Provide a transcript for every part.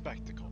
spectacle.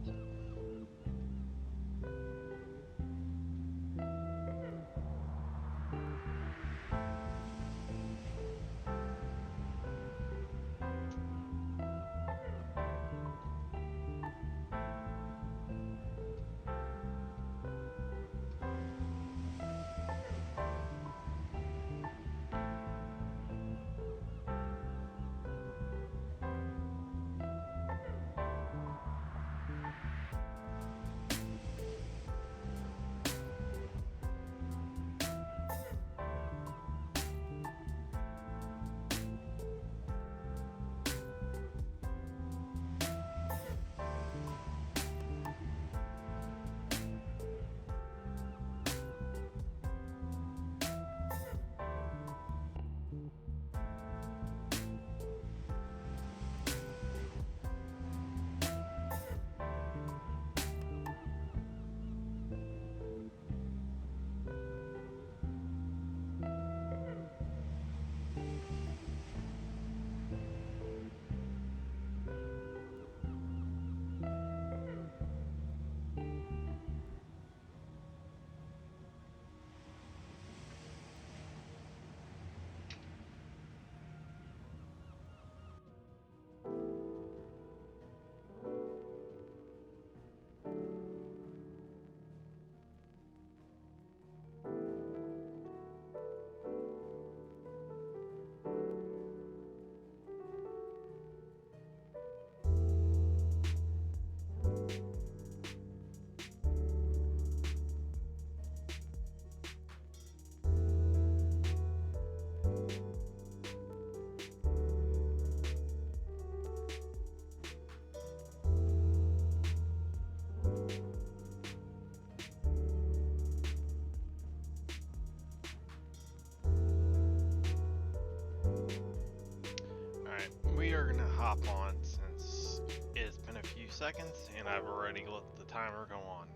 Alright, we are gonna hop on since it's been a few seconds and I've already let the timer go on.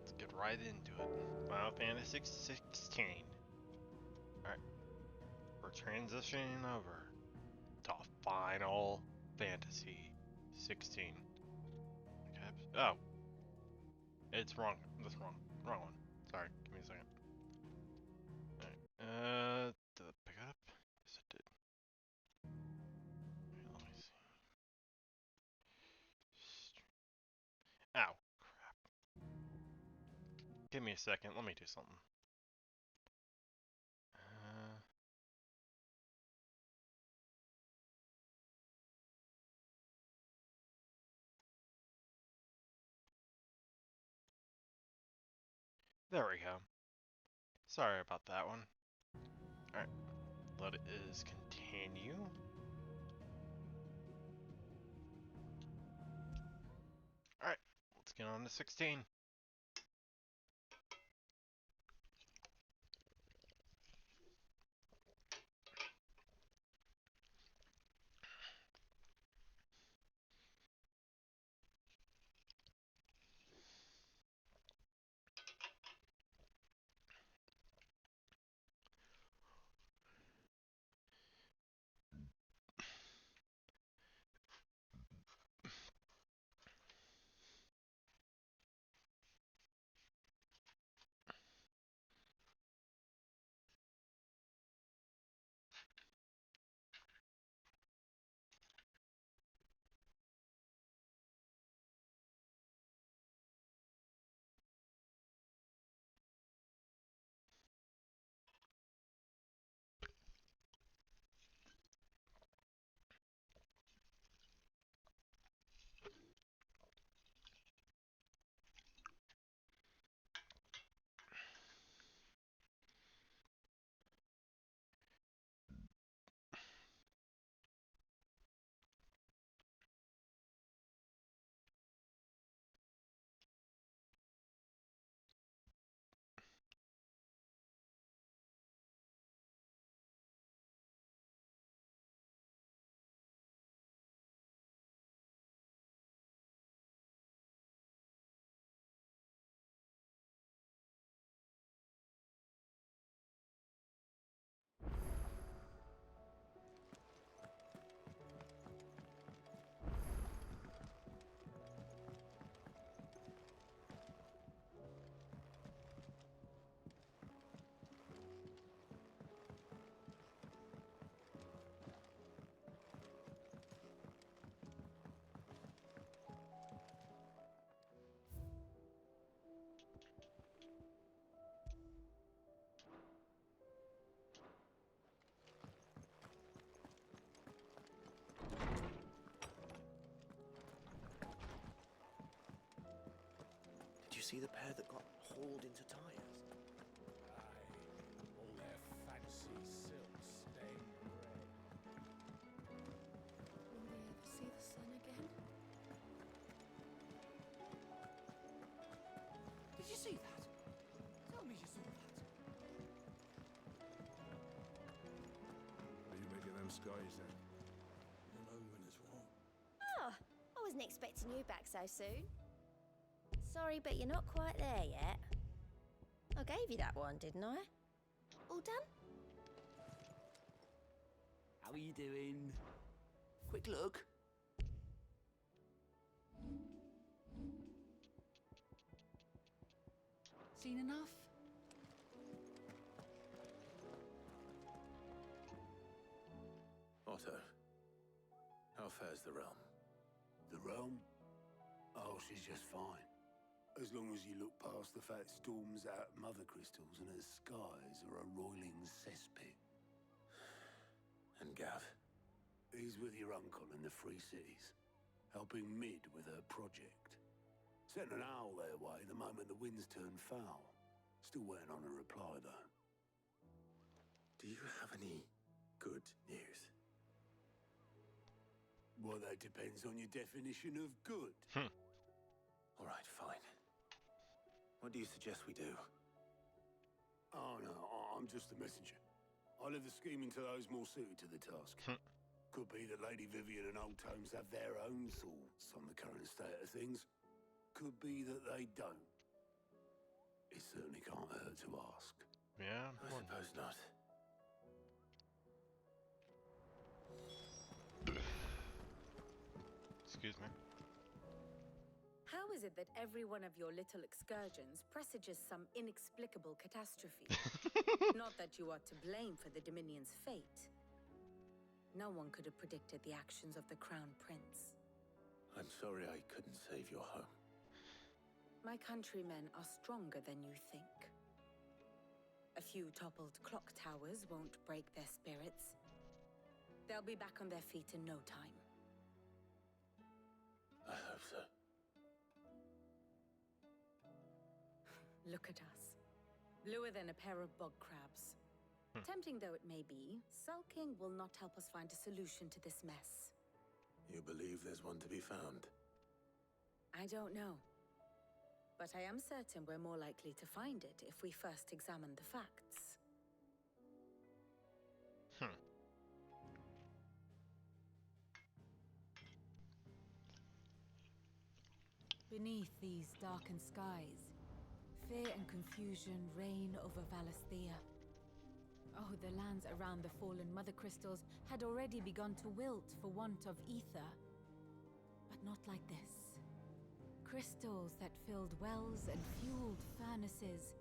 Let's get right into it. Final Fantasy 16. Alright, we're transitioning over to Final Fantasy 16. Okay. Oh, it's wrong. That's wrong. Wrong one. Sorry, give me a second. Alright, did it pick up? Yes, it did. Let me see. Ow. Crap. Give me a second. Let me do something. There we go. Sorry about that one. Alright. Let it is continue. Alright. Let's get on to 16. Did you see the pair that got hauled into tyres? Aye, all their fancy silk stained grey. Will we ever see the sun again? Did you see that? Tell me you saw that. What do you make of them skies then? All luminous warm. Oh, I wasn't expecting you back so soon. Sorry, but you're not quite there yet. I gave you that one, didn't I? All done? How are you doing? Quick look. Seen enough? Otto, how fares the realm? The realm? Oh, she's just fine. As long as you look past the fat storms out at Mother Crystals and her skies are a roiling cesspit. And Gav? He's with your uncle in the Free Cities, helping Mid with her project. Sent an owl their way the moment the winds turned foul. Still waiting on a reply, though. Do you have any good news? Well, that depends on your definition of good. All right, fine. What do you suggest we do? Oh, no, I'm just a messenger. I leave the scheming to those more suited to the task. Could be that Lady Vivian and Old Tomes have their own thoughts on the current state of things. Could be that they don't. It certainly can't hurt to ask. Yeah. I suppose not. Excuse me. How is it that every one of your little excursions presages some inexplicable catastrophe? Not that you are to blame for the Dominion's fate. No one could have predicted the actions of the Crown Prince. I'm sorry I couldn't save your home. My countrymen are stronger than you think. A few toppled clock towers won't break their spirits. They'll be back on their feet in no time. I hope so. Look at us. Bluer than a pair of bog crabs. Tempting though it may be, sulking will not help us find a solution to this mess. You believe there's one to be found? I don't know. But I am certain we're more likely to find it if we first examine the facts. Beneath these darkened skies, fear and confusion reign over Valisthea. Oh, the lands around the fallen Mother Crystals had already begun to wilt for want of ether. But not like this. Crystals that filled wells and fueled furnaces,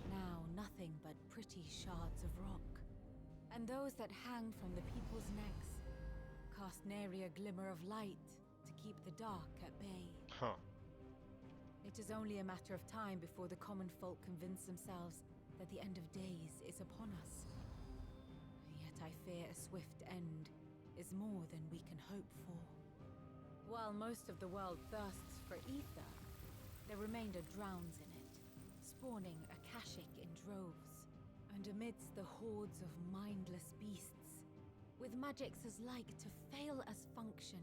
now nothing but pretty shards of rock. And those that hang from the people's necks cast nary a glimmer of light to keep the dark at bay. It is only a matter of time before the common folk convince themselves that the end of days is upon us. Yet I fear a swift end is more than we can hope for. While most of the world thirsts for ether, the remainder drowns in it, spawning Akashic in droves. And amidst the hordes of mindless beasts, with magics as like to fail as function,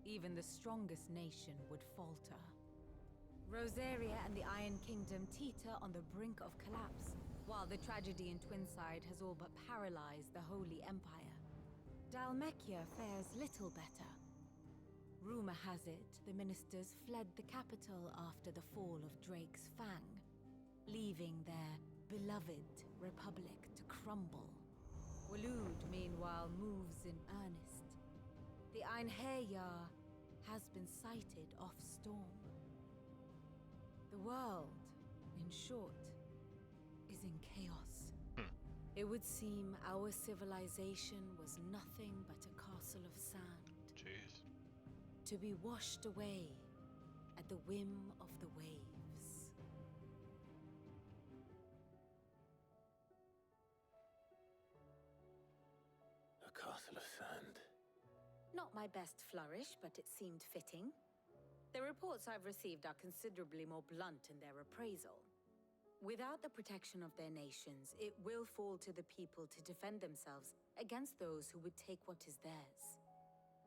even the strongest nation would falter. Rosaria and the Iron Kingdom teeter on the brink of collapse, while the tragedy in Twinside has all but paralyzed the Holy Empire. Dalmekia fares little better. Rumor has it the ministers fled the capital after the fall of Drake's Fang, leaving their beloved republic to crumble. Waloed, meanwhile, moves in earnest. The Einherjar has been sighted off-storm. The world, in short, is in chaos. It would seem our civilization was nothing but a castle of sand. Jeez. To be washed away at the whim of the waves. A castle of sand. my best flourish, but it seemed fitting. The reports I've received are considerably more blunt in their appraisal. Without the protection of their nations, it will fall to the people to defend themselves against those who would take what is theirs.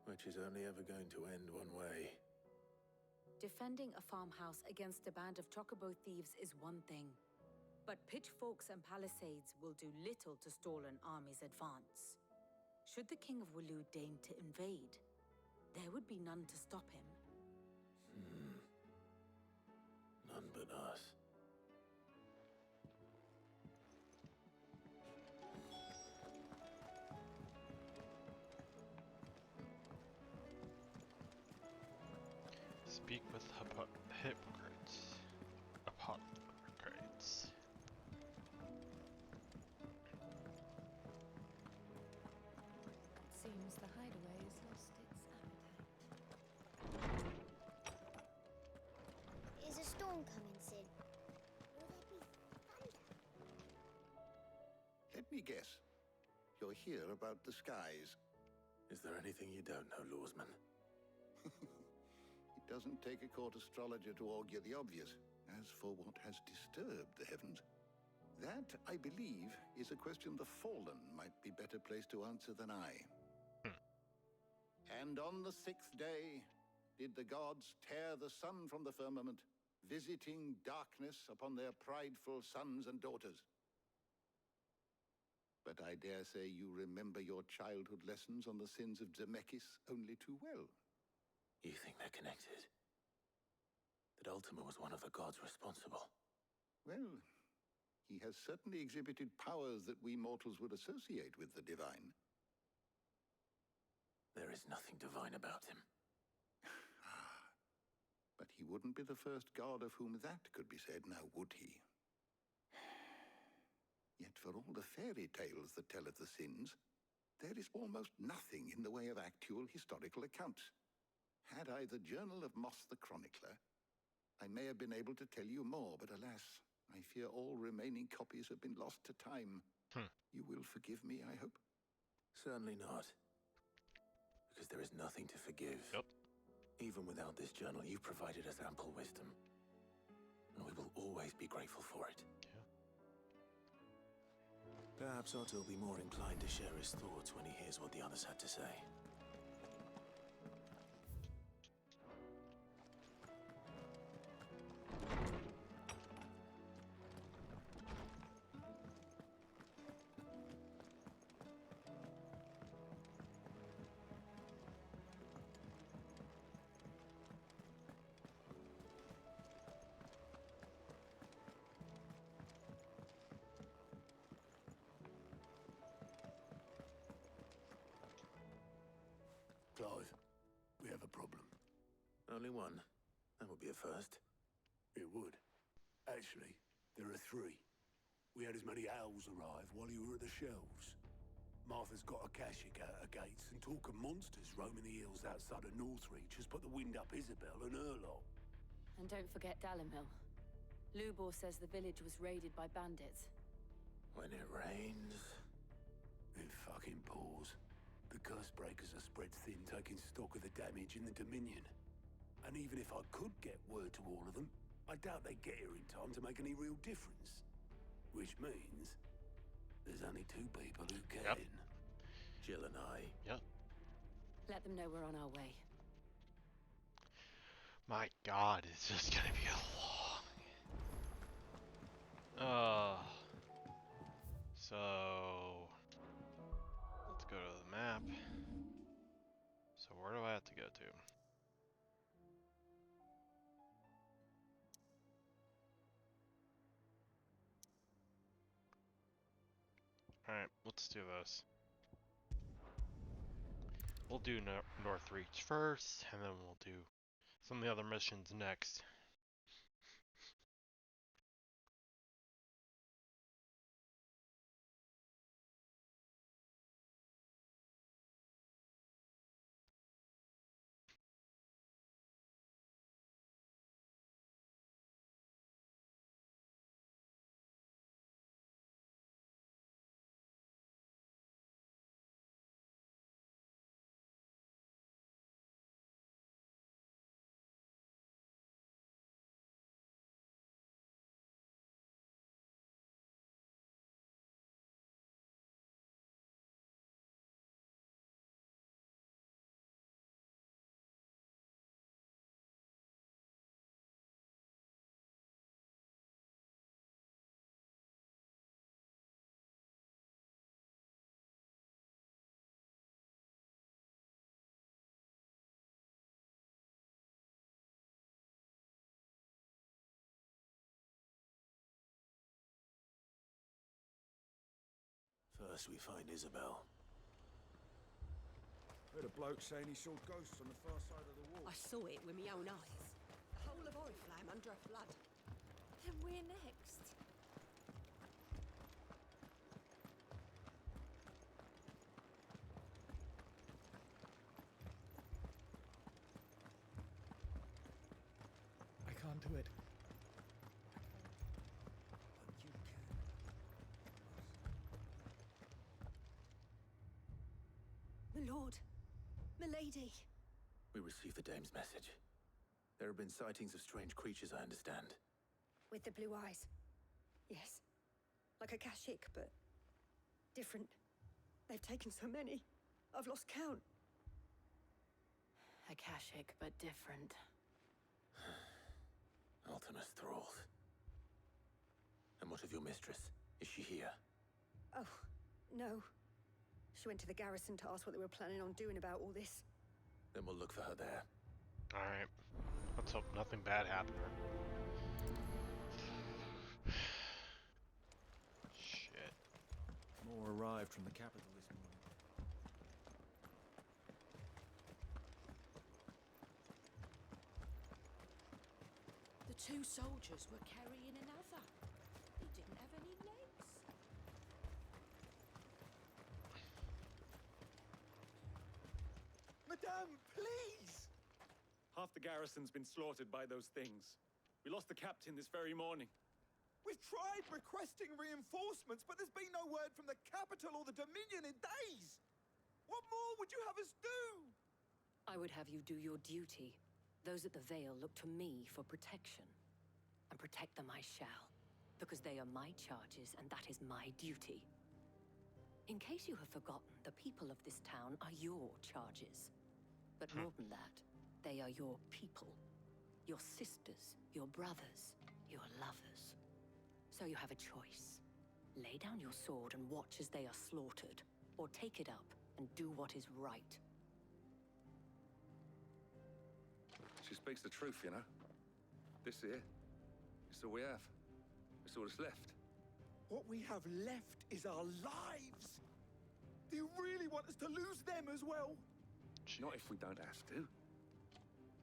Which is only ever going to end one way. Defending a farmhouse against a band of chocobo thieves is one thing, but pitchforks and palisades will do little to stall an army's advance. Should the King of Wulu deign to invade, there would be none to stop him. None but us. Speak with hypocrites. Apocrites. Seems the hideaway has lost its appetite. Is a storm coming soon? Will there be thunder? Let me guess. You're here about the skies. Is there anything you don't know, Lawsman? It doesn't take a court astrologer to augur the obvious. As for what has disturbed the heavens, that, I believe, is a question the Fallen might be better placed to answer than I. And on the 6th day did the gods tear the sun from the firmament, visiting darkness upon their prideful sons and daughters. But I dare say you remember your childhood lessons on the sins of Zemeckis only too well. You think they're connected? That Ultima was one of the gods responsible? Well, he has certainly exhibited powers that we mortals would associate with the divine. There is nothing divine about him. But he wouldn't be the first god of whom that could be said, now would he? Yet for all the fairy tales that tell of the sins, there is almost nothing in the way of actual historical accounts. Had I the Journal of Moss the Chronicler, I may have been able to tell you more, but alas, I fear all remaining copies have been lost to time. You will forgive me, I hope? Certainly not. Because there is nothing to forgive. Yep. Even without this journal, you've provided us ample wisdom. And we will always be grateful for it. Yeah. Perhaps Otto will be more inclined to share his thoughts when he hears what the others had to say. Clive, we have a problem. Only one. That would be a first. It would. Actually, there are three. We had as many owls arrive while you were at the shelves. Martha's got a cashie out her gates, and talk of monsters roaming the hills outside of Northreach has put the wind up Isabel and her lot. And don't forget Dalimil. Lubor says the village was raided by bandits. When it rains... It fucking pours. The curse breakers are spread thin, taking stock of the damage in the Dominion. And even if I could get word to all of them, I doubt they'd get here in time to make any real difference. Which means there's only two people who can. Yep. Jill and I. Yep. Let them know we're on our way. My God, it's just gonna be a long. So let's go to the map. So where do I have to go to? Alright, let's do this. We'll do Northreach first, and then we'll do some of the other missions next. First we find Isabel. Heard a bloke saying he saw ghosts on the far side of the wall. I saw it with my own eyes. The whole of Oriflamme under a flood. Then we're next. I can't do it. But you can. My lord. My lady. We received the dame's message. There have been sightings of strange creatures, I understand. With the blue eyes. Yes. Like a Kashik, but different. They've taken so many. I've lost count. Akashic, but different. Ultimus thralls. And what of your mistress? Is she here? Oh, no. She went to the garrison to ask what they were planning on doing about all this. Then we'll look for her there. Alright. Let's hope nothing bad happened. Shit. More arrived from the capital this morning. The two soldiers were carrying another. He didn't have any legs. Madame, please! Half the garrison's been slaughtered by those things. We lost the captain this very morning. We've tried requesting reinforcements, but there's been no word from the capital or the Dominion in days! What more would you have us do? I would have you do your duty. Those at the Vale look to me for protection. And protect them I shall. Because they are my charges, and that is my duty. In case you have forgotten, the people of this town are your charges. But more than that, they are your people. Your sisters, your brothers, your lovers. So you have a choice. Lay down your sword and watch as they are slaughtered, or take it up and do what is right. She speaks the truth, you know. This here, it's all we have. It's all that's left. What we have left is our lives! Do you really want us to lose them as well? Not if we don't have to.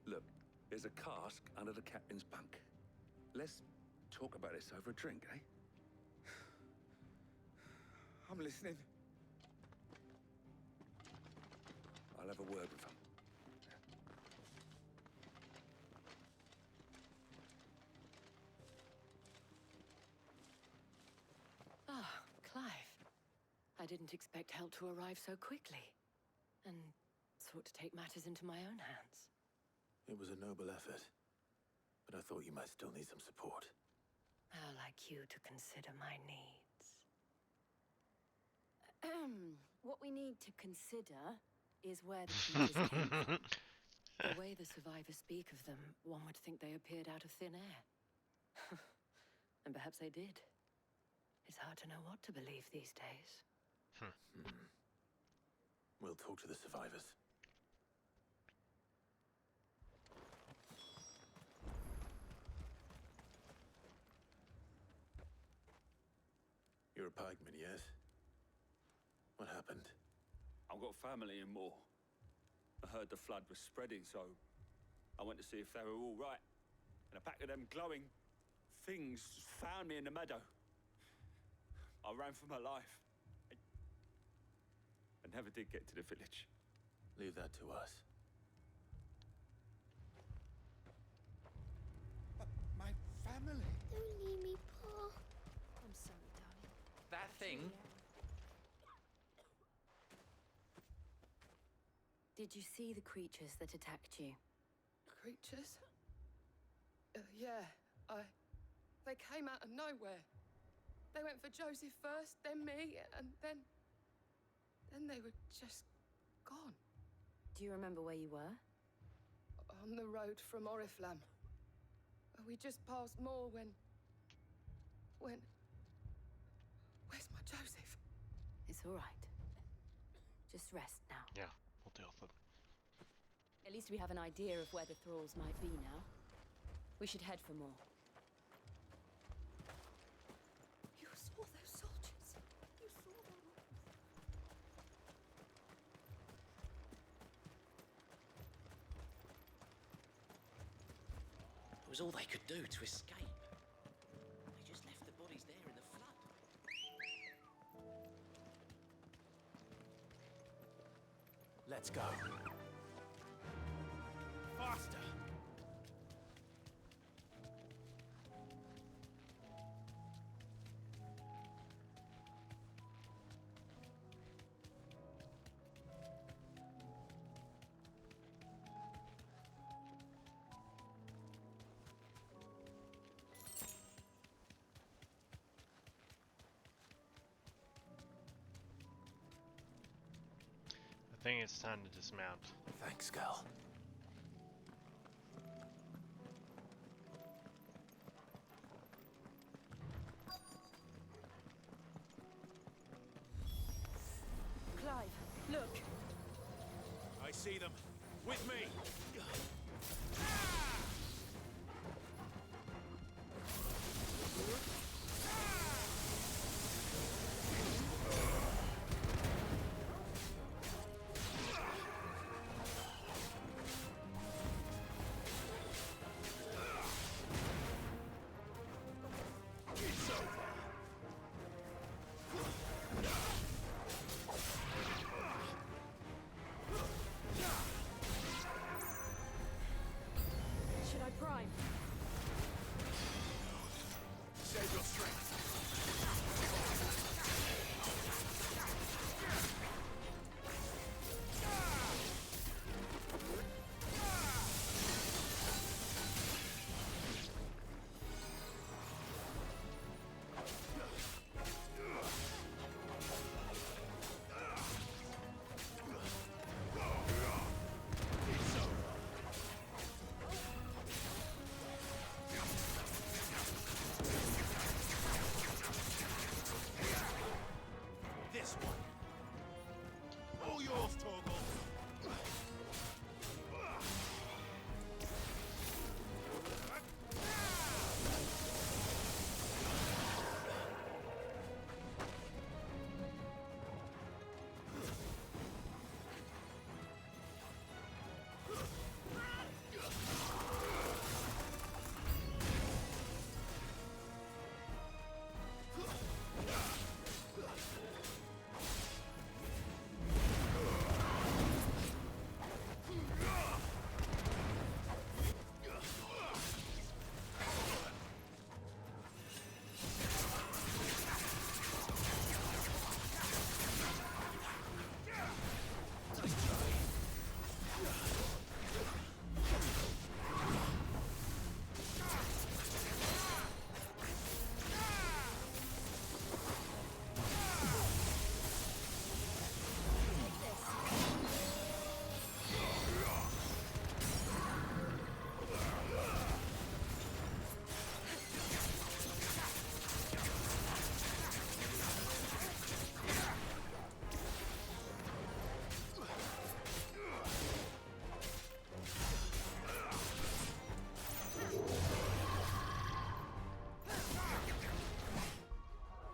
Look, there's a cask under the captain's bunk. Let's talk about this over a drink, eh? I'm listening. I'll have a word with him. Ah, Clive. I didn't expect help to arrive so quickly. And sought to take matters into my own hands. It was a noble effort. But I thought you might still need some support. How like you to consider my needs. What we need to consider is where the creatures came from. The way the survivors speak of them, one would think they appeared out of thin air. And perhaps they did. It's hard to know what to believe these days. We'll talk to the survivors. You're a pikeman, yes? What happened? I've got family in Moor. I heard the flood was spreading, so I went to see if they were all right. And a pack of them glowing things found me in the meadow. I ran for my life. I never did get to the village. Leave that to us. But my family... Don't leave me, Pa. I'm sorry, darling. That thing? Did you see the creatures that attacked you? Creatures? Yeah, they came out of nowhere. They went for Joseph first, then me, and then they were just gone. Do you remember where you were? On the road from Oriflamme. We just passed Moor when... Where's my Joseph? It's all right. Just rest now. Yeah, we'll deal with it. At least we have an idea of where the thralls might be now. We should head for more. You saw those soldiers. You saw them. was all they could do to escape. They just left the bodies there in the flood. Let's go. Faster! I think it's time to dismount. Thanks, girl. Clive, look. I see them. With me! Should I prime? Save your strength. This one. All yours, Torgal.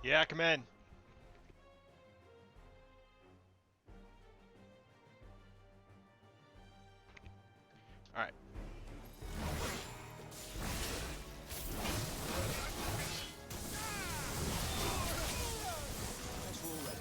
Yeah, come in. Alright. Guess we're all ready.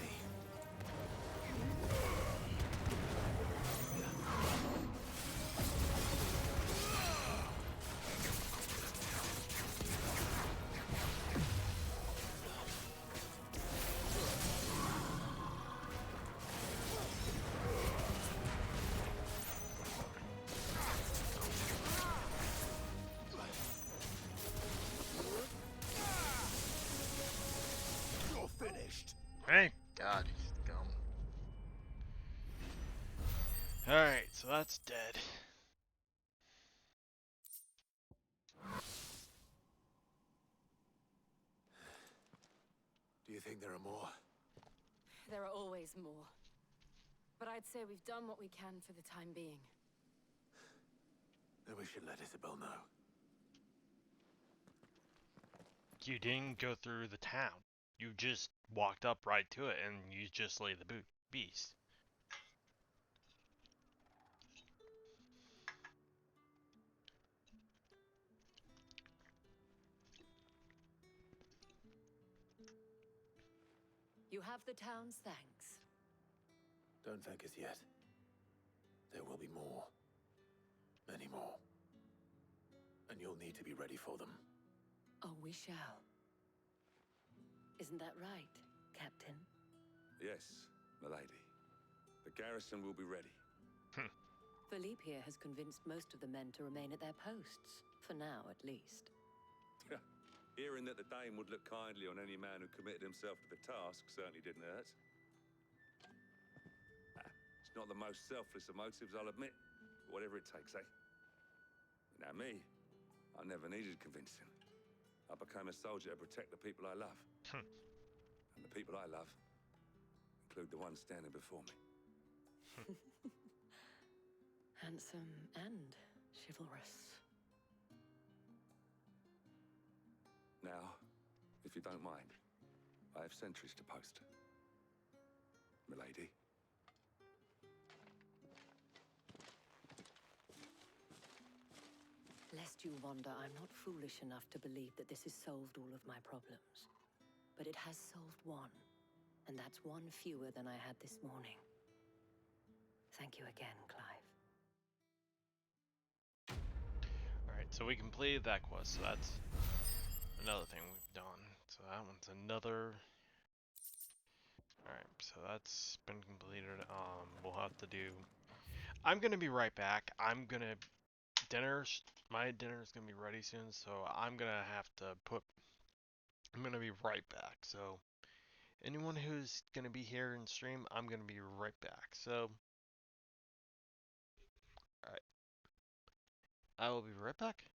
You're finished. Hey, God, he's gone. Alright, so that's dead. Do you think there are more? There are always more. But I'd say we've done what we can for the time being. Then we should let Isabel know. You didn't go through the town. You just walked up right to it and you just slayed the beast. You have the town's thanks. Don't thank us yet. There will be more. Many more. And you'll need to be ready for them. Oh, we shall. Isn't that right, Captain? Yes, milady. The garrison will be ready. Philippe here has convinced most of the men to remain at their posts. For now, at least. Hearing that the Dame would look kindly on any man who committed himself to the task certainly didn't hurt. It's not the most selfless of motives, I'll admit. But whatever it takes, eh? Now me, I never needed convincing. I became a soldier to protect the people I love. And the people I love include the ones standing before me. Handsome and chivalrous. Now, if you don't mind, I have sentries to post. Milady. Lest you wonder, I'm not foolish enough to believe that this has solved all of my problems. But it has solved one, and that's one fewer than I had this morning. Thank you again, Clive. Alright, so we completed that quest, so that's another thing we've done. So that one's another... Alright, so that's been completed. We'll have to do... I'm gonna be right back. My dinner's gonna be ready soon, so I'm gonna have to put... I'm gonna be right back, so... Anyone who's gonna be here in stream, I'm gonna be right back, so... Alright. I will be right back.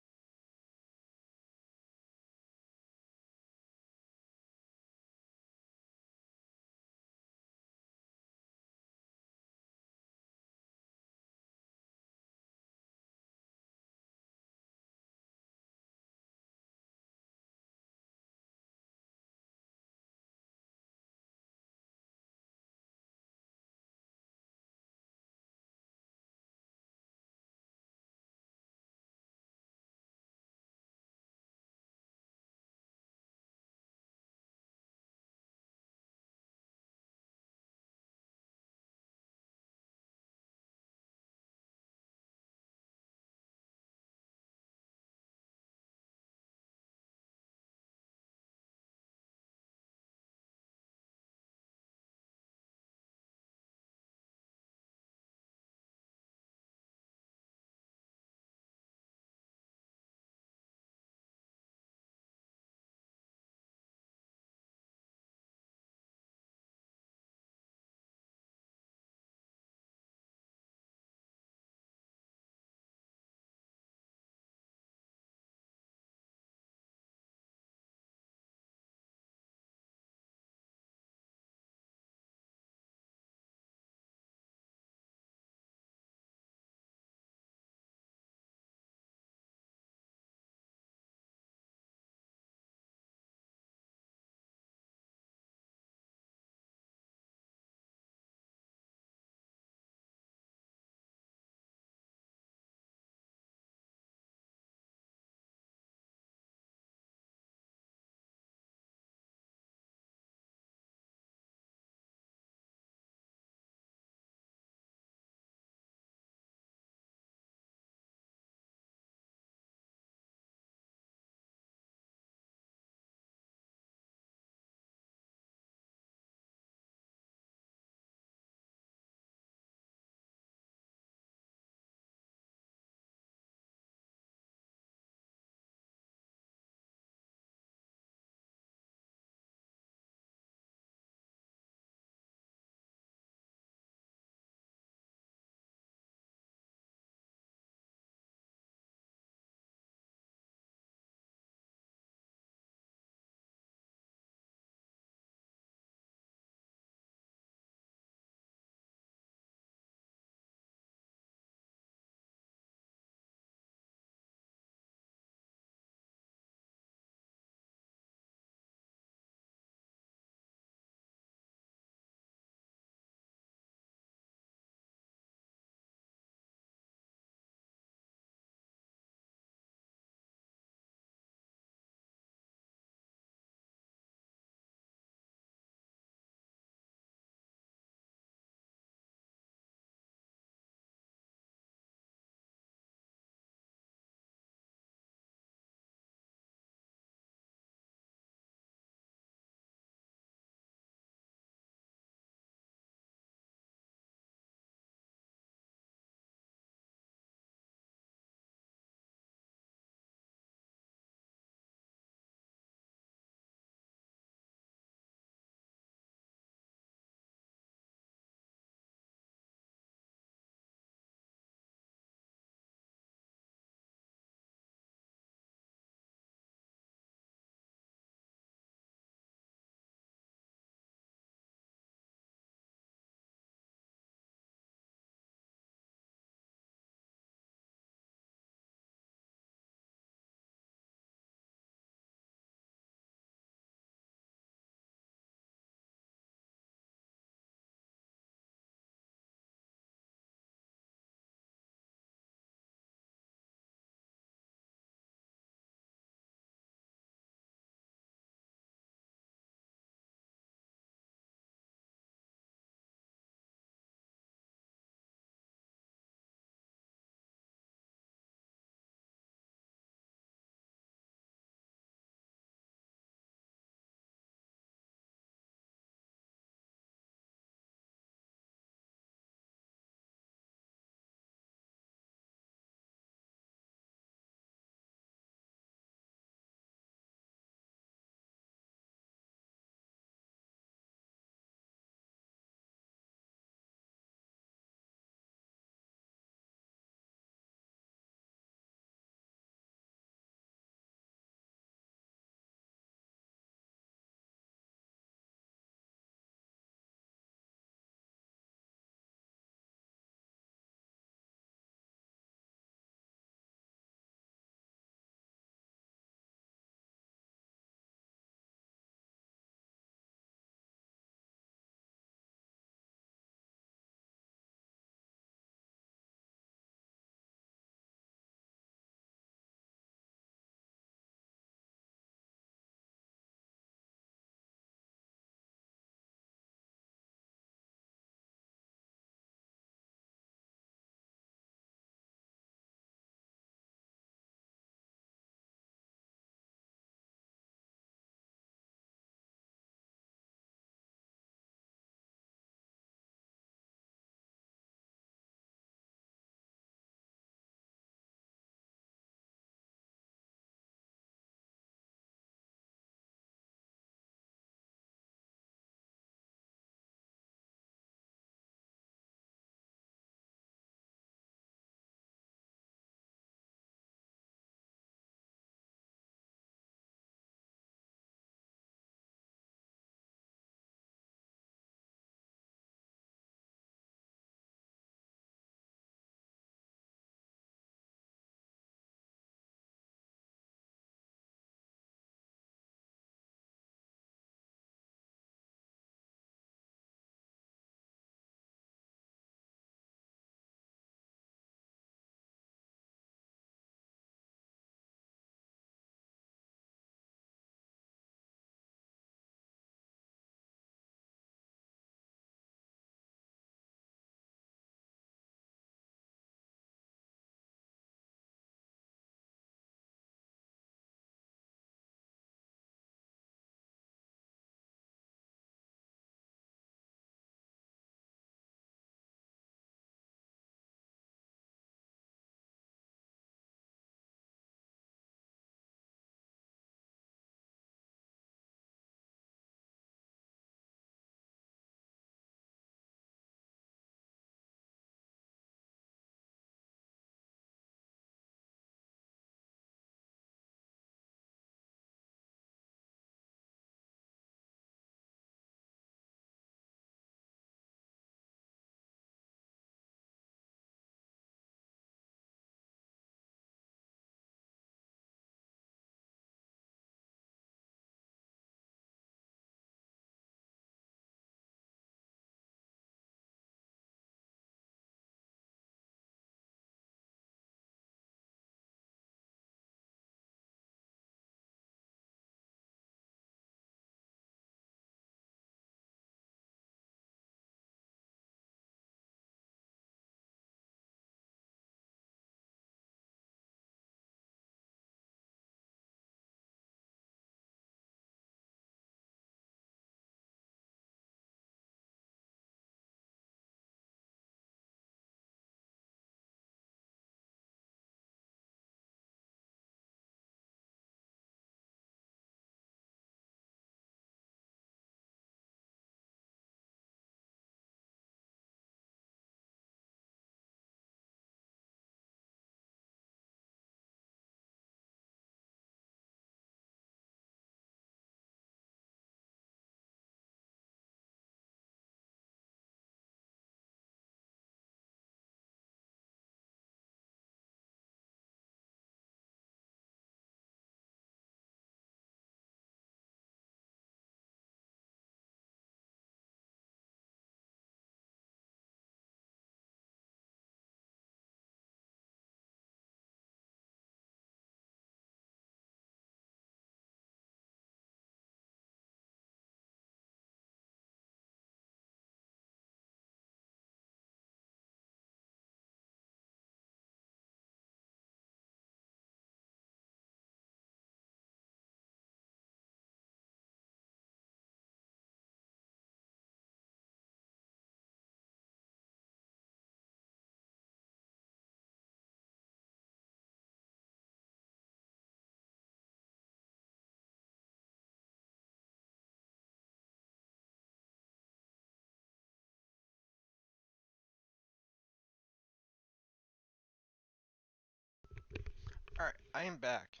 Alright, I am back.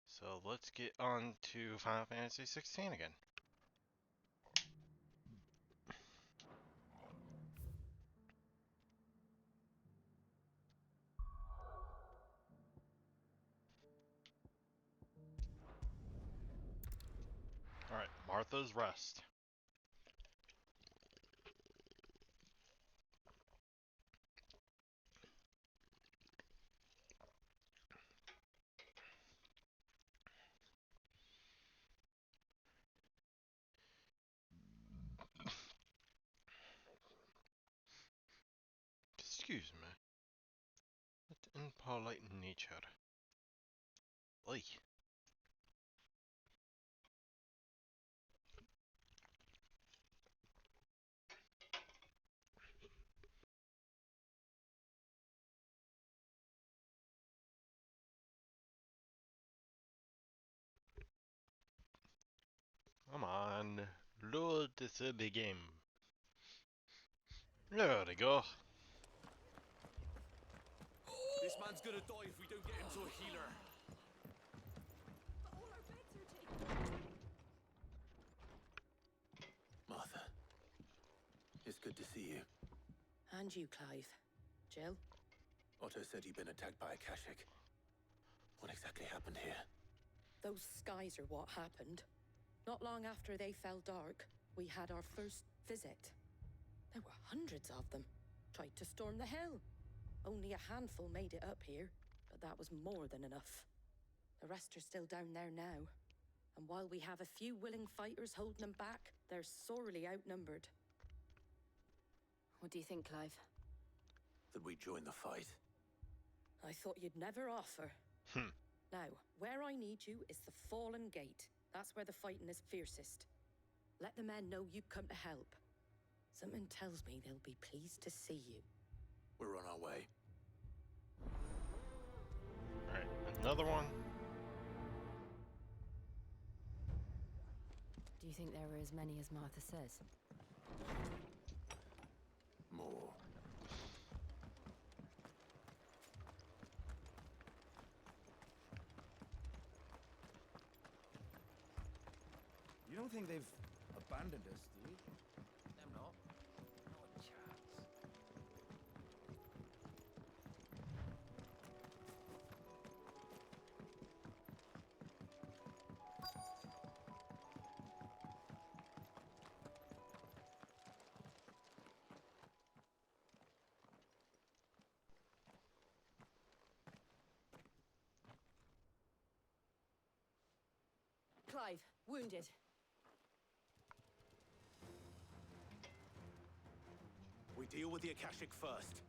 So let's get on to Final Fantasy 16 again. Alright, Martha's Rest. Excuse me. What impolite nature. Oi. Come on. Load the silly game. There we go. This man's gonna die if we don't get him to a healer. All our beds are taken. Martha, it's good to see you. And you, Clive. Jill? Otto said you'd been attacked by a Kashik. What exactly happened here? Those skies are what happened. Not long after they fell dark, we had our first visit. There were hundreds of them. Tried to storm the hill. Only a handful made it up here, but that was more than enough. The rest are still down there now. And while we have a few willing fighters holding them back, they're sorely outnumbered. What do you think, Clive? That we join the fight? I thought you'd never offer. Now, where I need you is the Fallen Gate. That's where the fighting is fiercest. Let the men know you've come to help. Something tells me they'll be pleased to see you. We're on our way. Alright, another one. Do you think there were as many as Martha says? More. You don't think they've abandoned us, do you? Them not. Not a chance. Clive, wounded. We deal with the Akashic first.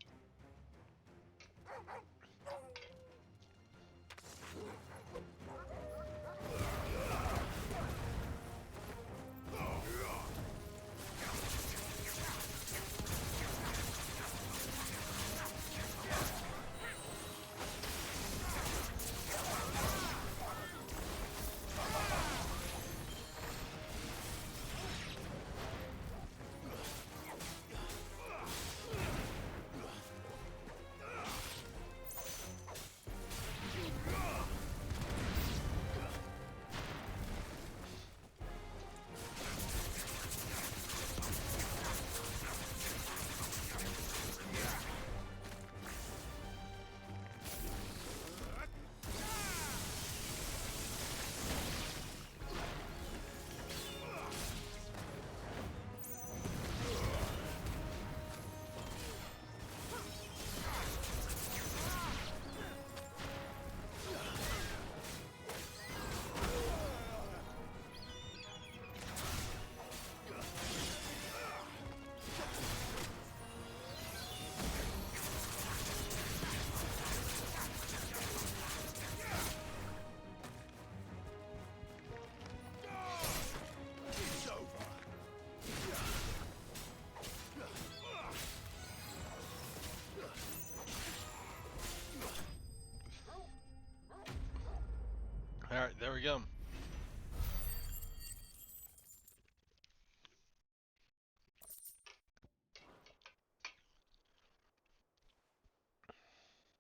Alright, there we go.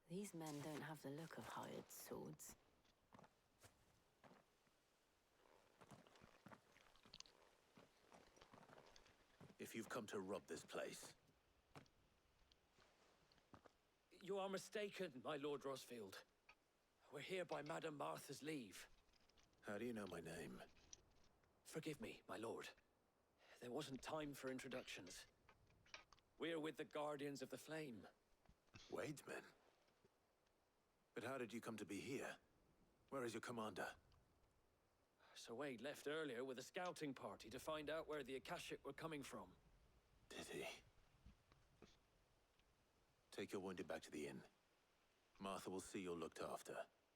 These These men don't have the look of hired swords. If you've come to rob this place, You are mistaken, my Lord Rosfield. We're here by Madame Martha's leave. how do you know my name? Forgive me, my lord. There wasn't time for introductions. We're with the Guardians of the Flame. Wade's men? But how did you come to be here? Where is your commander? Sir Wade left earlier with a scouting party to find out where the Akashic were coming from. Did he? Take your wounded back to the inn. Martha will see you're looked after.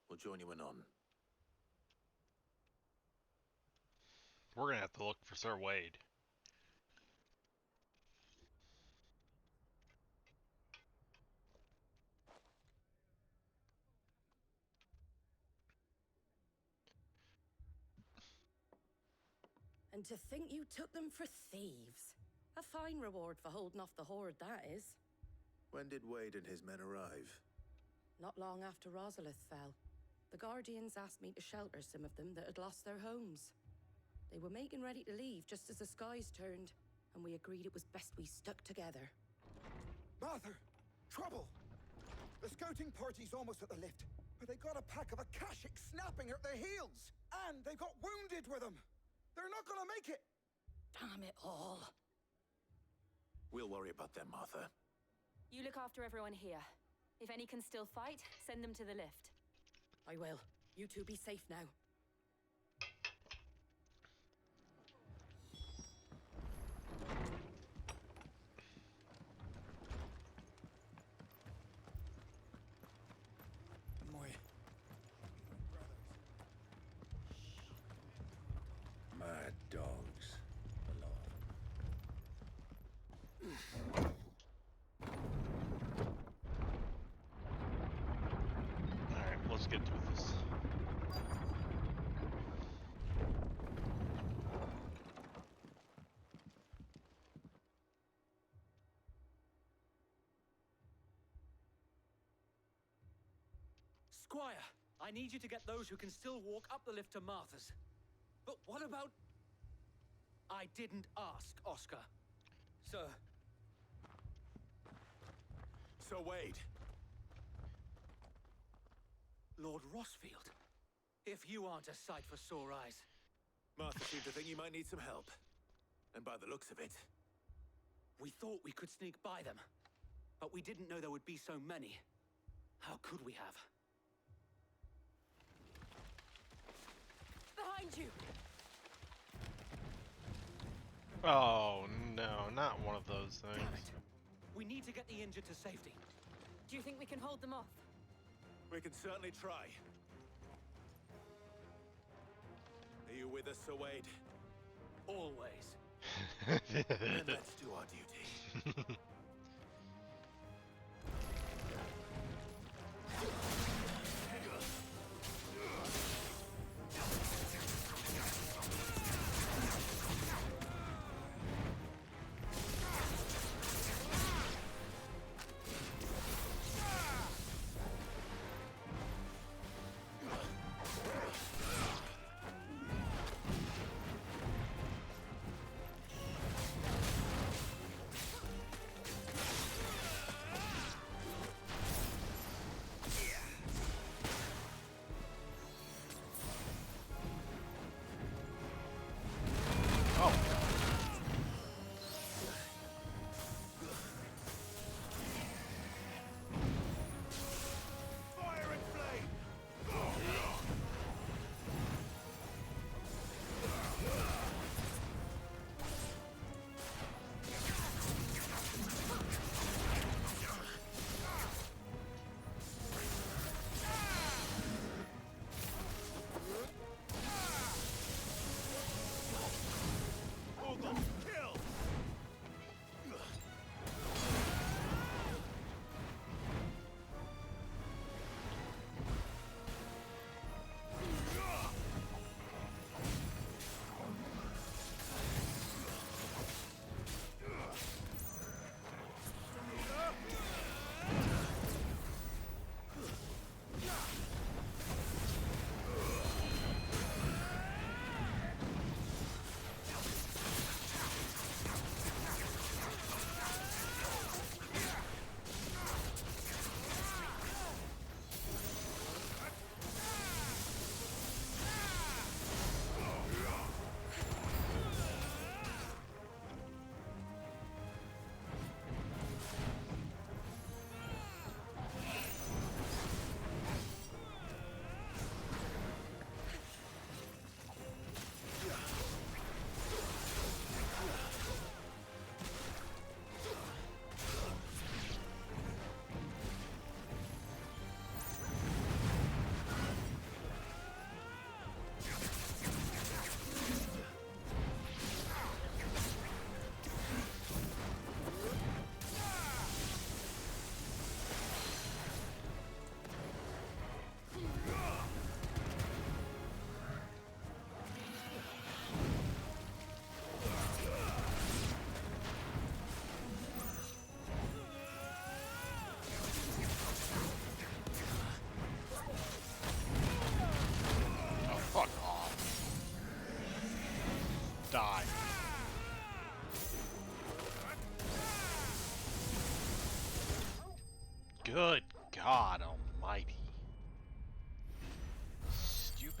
We'll join you anon. We're gonna have to look for Sir Wade. And to think you took them for thieves. A fine reward for holding off the horde, that is. When did Wade and his men arrive? Not long after Rosalith fell. The Guardians asked me to shelter some of them that had lost their homes. They were making ready to leave just as the skies turned, and we agreed it was best we stuck together. Martha! Trouble! The scouting party's almost at the lift, but they got a pack of Akashic snapping at their heels! And they've got wounded with them! They're not gonna make it! Damn it all. We'll worry about them, Martha. You look after everyone here. If any can still fight, send them to the lift. I will. You two be safe now. Mad dogs. Alright, let's get to this. Squire, I need you to get those who can still walk up the lift to Martha's. But what about... I didn't ask, Oscar. Sir. Sir Wade. Lord Rosfield. If you aren't a sight for sore eyes. Martha seemed to think you might need some help. And by the looks of it... We thought we could sneak by them. But we didn't know there would be so many. How could we have? Behind you! Oh no, not one of those things. We need to get the injured to safety. Do you think we can hold them off? We can certainly try. Are you with us, Sir Wade? Always. Then let's do our duty.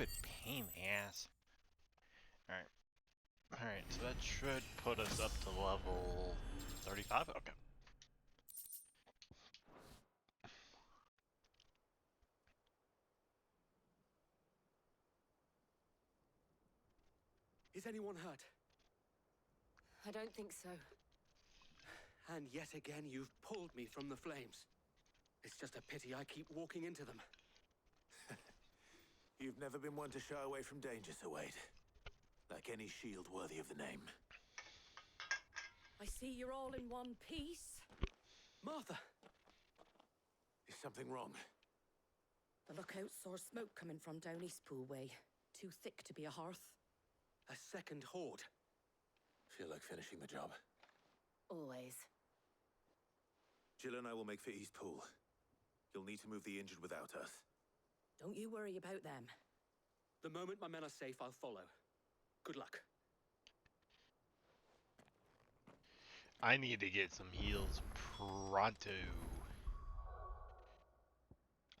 Stupid pain in the ass. Alright. Alright, so that should put us up to level 35? Okay. Is anyone hurt? I don't think so. And yet again, you've pulled me from the flames. It's just a pity I keep walking into them. You've never been one to shy away from danger, Sir Wade. Like any shield worthy of the name. I see you're all in one piece. Martha! Is something wrong? The lookout saw smoke coming from down Eastpool way. Too thick to be a hearth. A second horde. Feel like finishing the job. Always. Jill and I will make for Eastpool. You'll need to move the injured without us. Don't you worry about them. The moment my men are safe, I'll follow. Good luck. I need to get some heals pronto.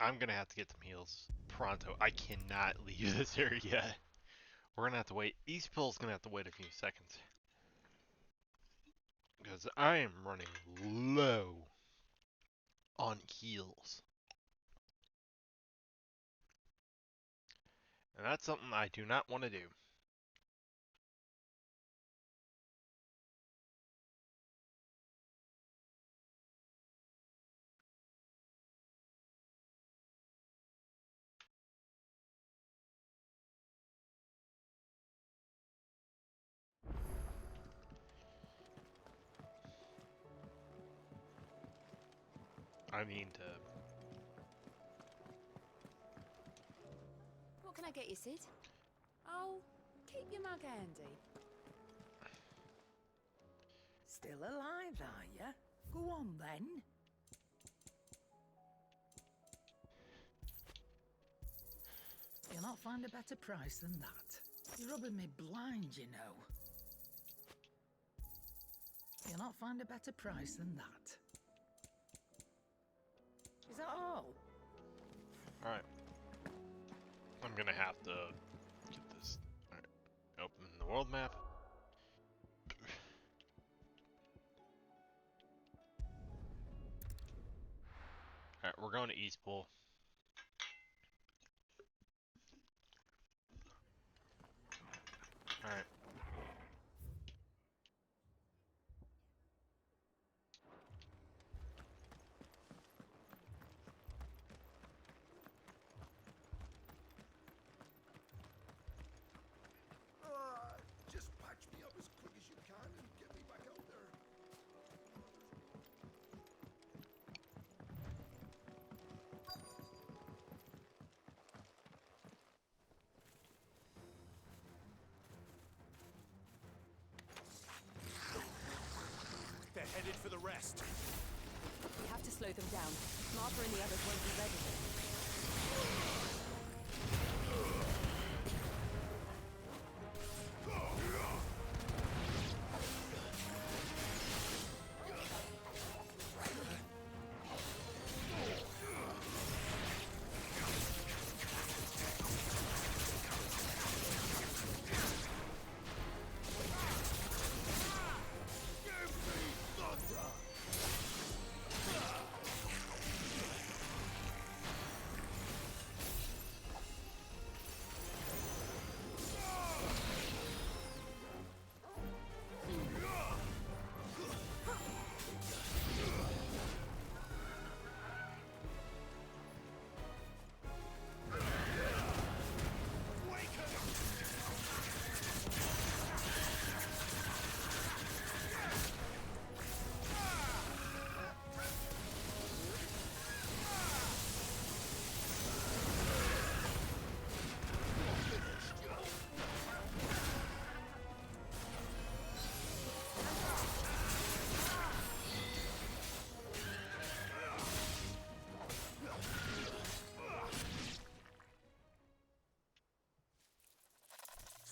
I'm gonna have to get some heals pronto. I cannot leave this area. We're gonna have to wait. Eastpool's gonna have to wait a few seconds. Because I am running low on heals. And that's something I do not want to do. I mean to... What can I get you, Sid? Oh, keep your mug handy. Still alive, are you? Go on, then. You'll not find a better price than that. You're rubbing me blind, you know. You'll not find a better price than that. Is that all? Alright. I'm gonna have to get this. Alright. Open the world map. Alright, we're going to Eastpool. Alright. Just patch me up as quick as you can and get me back out there. They're headed for the rest. We have to slow them down. Martha and the others won't be ready.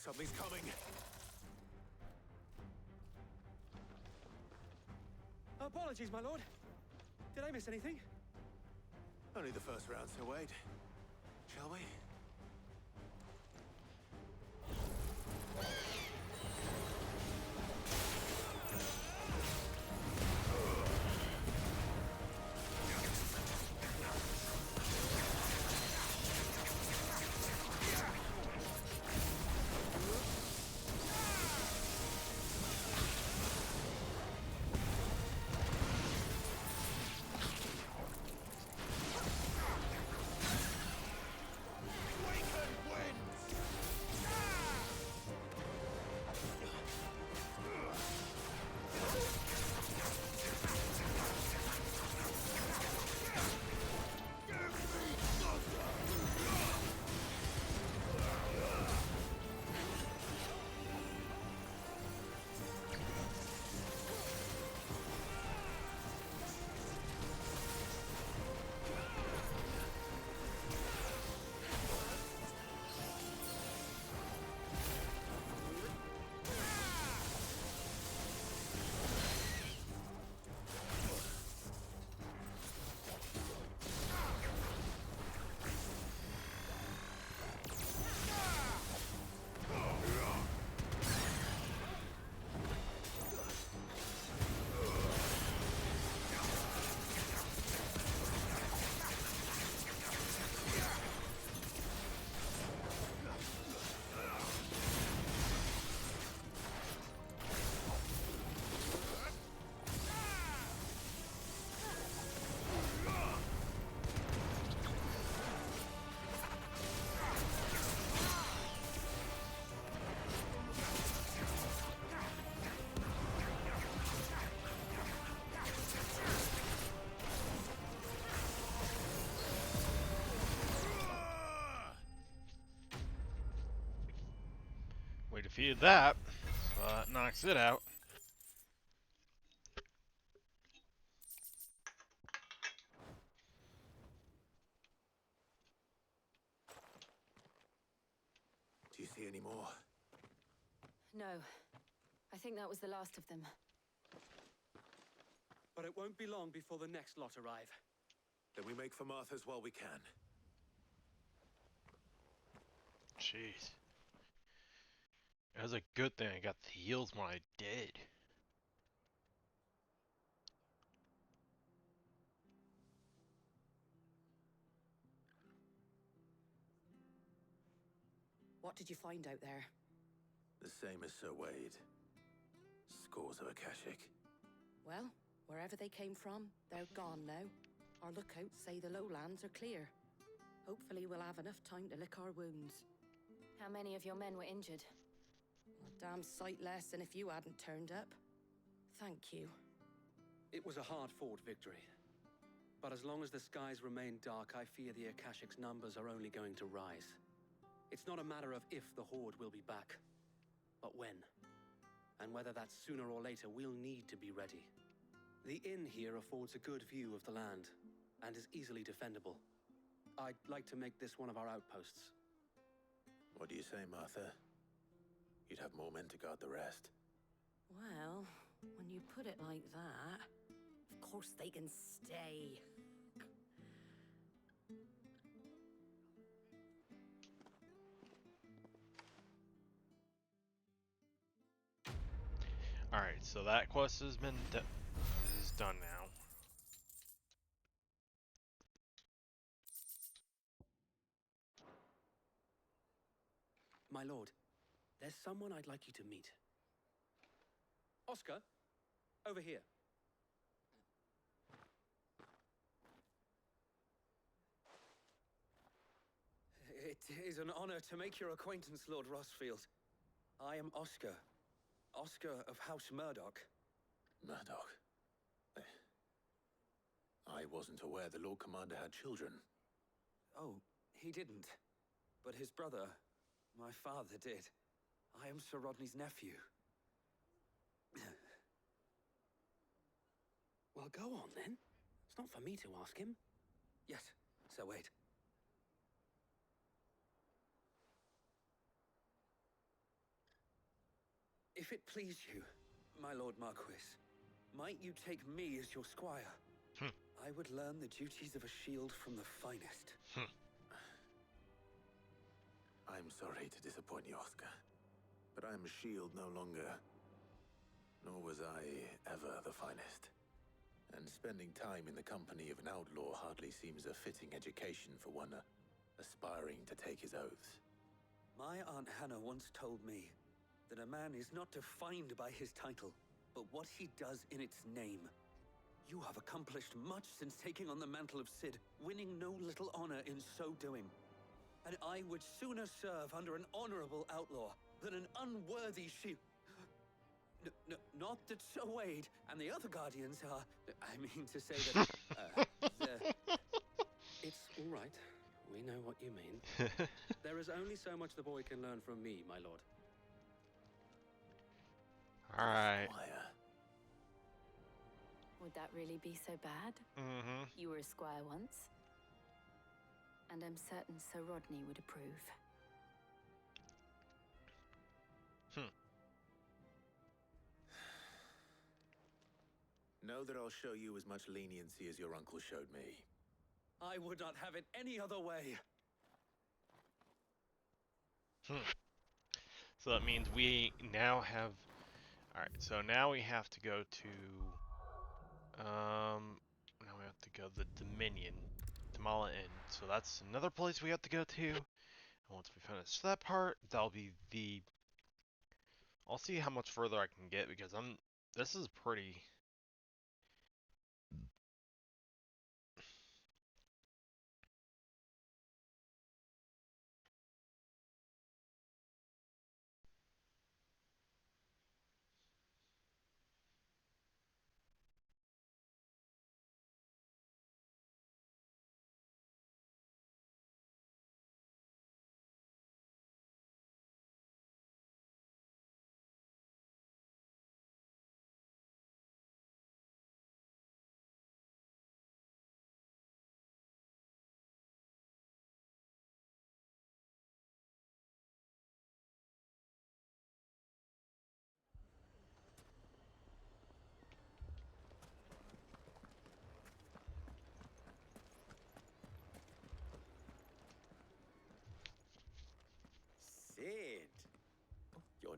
Something's coming. Apologies, my lord. Did I miss anything? Only the first round, Sir Wade. Shall we? We defeated that, so that knocks it out. Do you see any more? No. I think that was the last of them. But it won't be long before the next lot arrive. Then we make for Martha's while we can. Jeez. It was a good thing I got the heals when I did. What did you find out there? The same as Sir Wade. Scores of Akashic. Well, wherever they came from, they're gone now. Our lookouts say the lowlands are clear. Hopefully we'll have enough time to lick our wounds. How many of your men were injured? A damn sight less than if you hadn't turned up. Thank you. It was a hard-fought victory. But as long as the skies remain dark, I fear the Akashic's numbers are only going to rise. It's not a matter of if the Horde will be back, but when. And whether that's sooner or later, we'll need to be ready. The inn here affords a good view of the land, and is easily defendable. I'd like to make this one of our outposts. What do you say, Martha? You'd have more men to guard the rest. Well, when you put it like that, of course they can stay. Alright, so that quest has been is done now. My lord, there's someone I'd like you to meet. Oscar, over here. It is an honor to make your acquaintance, Lord Rossfield. I am Oscar. Oscar of House Murdoch. Murdoch? I wasn't aware the Lord Commander had children. Oh, he didn't. But his brother, my father, did. I am Sir Rodney's nephew. Well, go on then. It's not for me to ask him. Yes, Sir Wade. If it please you, my Lord Marquis, might you take me as your squire? I would learn the duties of a shield from the finest. I'm sorry to disappoint you, Oscar, but I'm a shield no longer. Nor was I ever the finest. And spending time in the company of an outlaw hardly seems a fitting education for one aspiring to take his oaths. My Aunt Hannah once told me that a man is not defined by his title, but what he does in its name. You have accomplished much since taking on the mantle of Cid, winning no little honor in so doing. And I would sooner serve under an honorable outlaw than an unworthy shield. Not that Sir Wade and the other guardians are... I mean to say that... It's all right. We know what you mean. There is only so much the boy can learn from me, my lord. Alright. Would that really be so bad? Mm-hmm. You were a squire once. And I'm certain Sir Rodney would approve. Know that I'll show you as much leniency as your uncle showed me. I would not have it any other way. So that means we now have... Alright, so now we have to go to... now we have to go to the Dominion. Tamala Inn. So that's another place we have to go to. And once we finish that part, that'll be the... I'll see how much further I can get because this is pretty...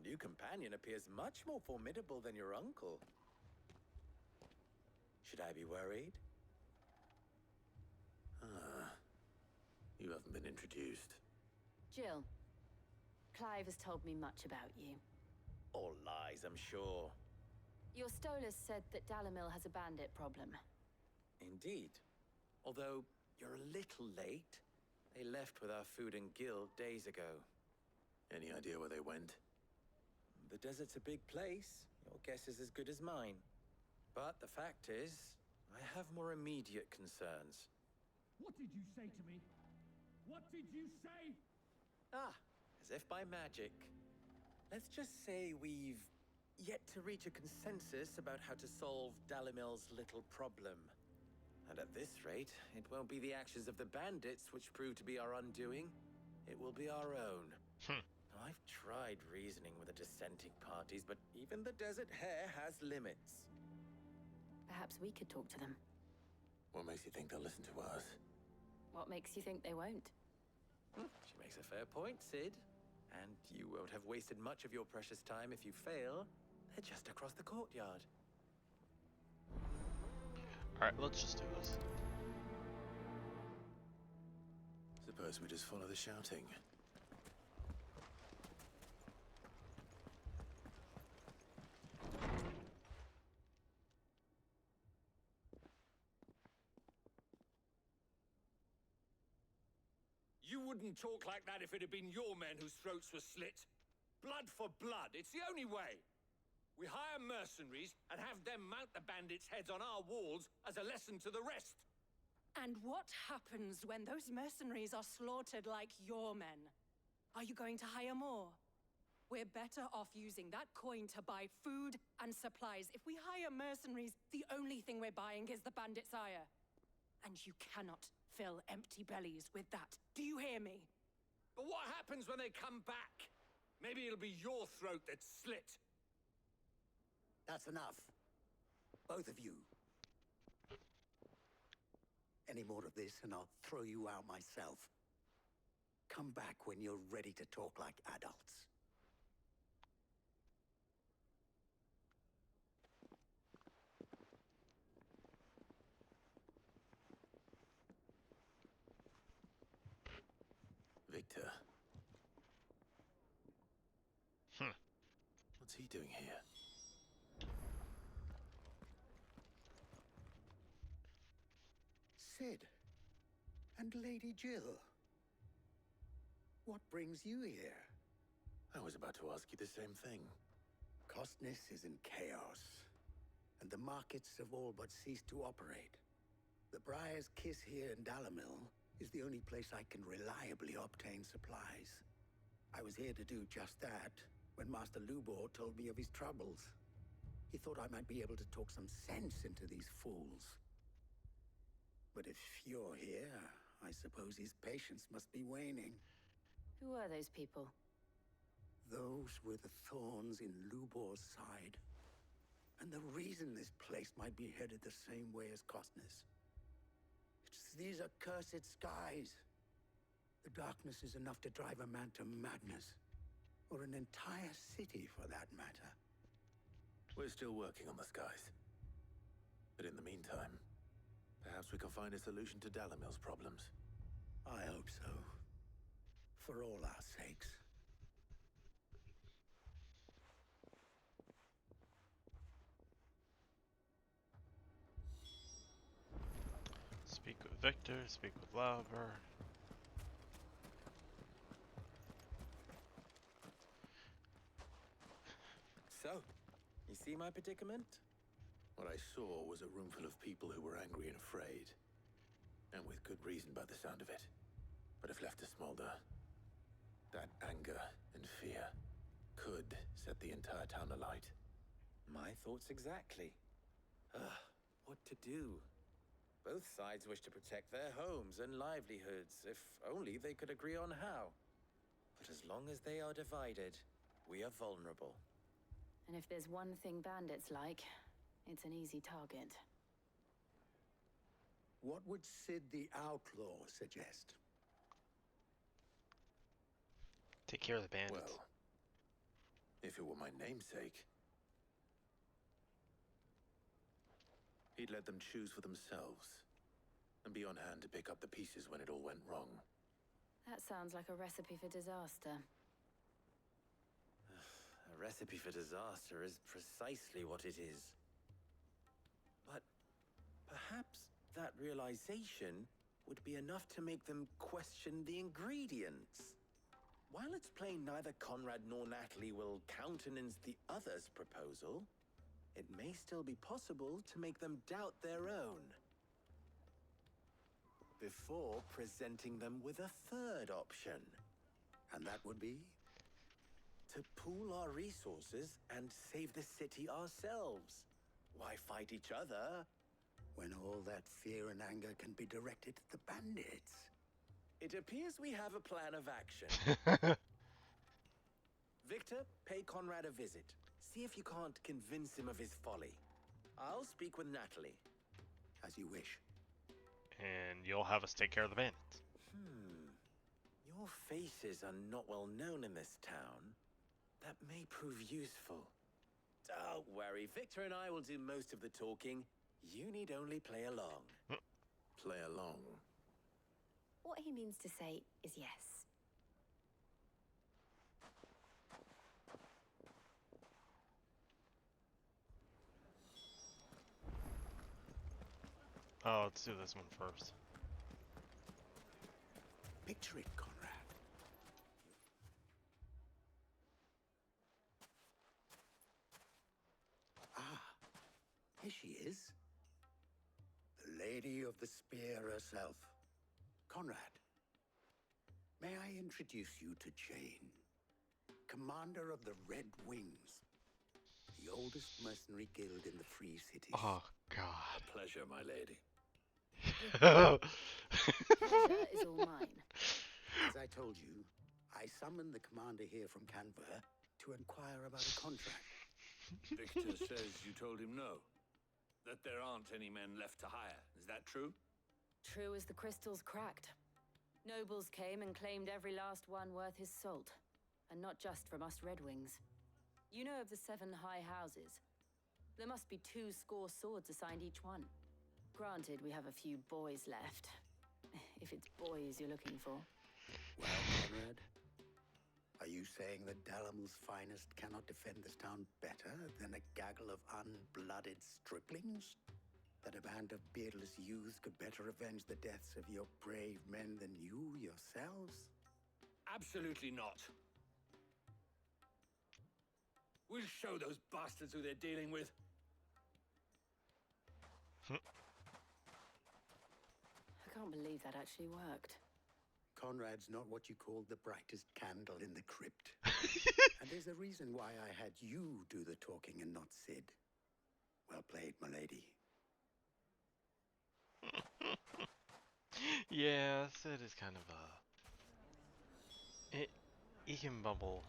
new companion appears much more formidable than your uncle. Should I be worried? Ah, you haven't been introduced. Jill, Clive has told me much about you. All lies, I'm sure. Your Stolas said that Dalamil has a bandit problem. Indeed. Although, you're a little late. They left with our food and guild days ago. Any idea where they went? The desert's a big place. Your guess is as good as mine. But the fact is, I have more immediate concerns. What did you say to me? What did you say? Ah, as if by magic. Let's just say we've yet to reach a consensus about how to solve Dalamil's little problem. And at this rate, it won't be the actions of the bandits which prove to be our undoing. It will be our own. I've tried reasoning with the dissenting parties, but even the Desert Hare has limits. Perhaps we could talk to them. What makes you think they'll listen to us? What makes you think they won't? She makes a fair point, Sid. And you won't have wasted much of your precious time if you fail. They're just across the courtyard. Alright, let's just do this. Suppose we just follow the shouting. You wouldn't talk like that if it had been your men whose throats were slit. Blood for blood, it's the only way. We hire mercenaries and have them mount the bandits' heads on our walls as a lesson to the rest. And what happens when those mercenaries are slaughtered like your men? Are you going to hire more? We're better off using that coin to buy food and supplies. If we hire mercenaries, the only thing we're buying is the bandits' ire. And you cannot fill empty bellies with that. Do you hear me? But what happens when they come back? Maybe it'll be your throat that's slit. That's enough. Both of you. Any more of this and I'll throw you out myself. Come back when you're ready to talk like adults. Victor. What's he doing here? Sid. And Lady Jill. What brings you here? I was about to ask you the same thing. Costness is in chaos, and the markets have all but ceased to operate. The Briar's Kiss here in Dalamil is the only place I can reliably obtain supplies. I was here to do just that when Master Lubor told me of his troubles. He thought I might be able to talk some sense into these fools. But if you're here, I suppose his patience must be waning. Who are those people? Those were the thorns in Lubor's side. And the reason this place might be headed the same way as Costness. It's these accursed skies. The darkness is enough to drive a man to madness. Or an entire city, for that matter. We're still working on the skies. But in the meantime, perhaps we can find a solution to Dalamil's problems. I hope so. For all our sakes. Speak with Victor, speak with Lauber. So, you see my predicament? What I saw was a room full of people who were angry and afraid. And with good reason by the sound of it. But if left to smolder, that anger and fear could set the entire town alight. My thoughts exactly. What to do? Both sides wish to protect their homes and livelihoods, if only they could agree on how. But as long as they are divided, we are vulnerable. And if there's one thing bandits like, it's an easy target. What would Sid the Outlaw suggest? Take care of the bandits. Well, if it were my namesake. He'd let them choose for themselves, and be on hand to pick up the pieces when it all went wrong. That sounds like a recipe for disaster. A recipe for disaster is precisely what it is. But perhaps that realization would be enough to make them question the ingredients. While it's plain neither Conrad nor Natalie will countenance the other's proposal, it may still be possible to make them doubt their own before presenting them with a third option. And that would be? To pool our resources and save the city ourselves. Why fight each other when all that fear and anger can be directed at the bandits? It appears we have a plan of action. Victor, pay Conrad a visit. See if you can't convince him of his folly. I'll speak with Natalie. As you wish. And you'll have us take care of the bandits. Your faces are not well known in this town. That may prove useful. Don't worry, Victor and I will do most of the talking. You need only play along. Play along? What he means to say is yes. Oh, let's do this one first. Picture it, Conrad. Ah, here she is. The Lady of the Spear herself. Conrad, may I introduce you to Jane, commander of the Red Wings, the oldest mercenary guild in the Free Cities. Oh, God. A pleasure, my lady. Pleasure is all mine. As I told you, I summoned the commander here from Canberra to inquire about a contract. Victor says you told him no. That there aren't any men left to hire. Is that true? True as the crystals cracked. Nobles came and claimed every last one worth his salt. And not just from us Red Wings. You know of the 7 high houses. There must be 2 score swords assigned each one. Granted, we have a few boys left. If it's boys you're looking for. Well, Conrad, are you saying that Dalamel's finest cannot defend this town better than a gaggle of unblooded striplings? That a band of beardless youths could better avenge the deaths of your brave men than you yourselves? Absolutely not. We'll show those bastards who they're dealing with. I can't believe that actually worked. Conrad's not what you call the brightest candle in the crypt. And there's a reason why I had you do the talking and not Sid. Well played, my lady. Yeah, Sid is kind of he can bumble.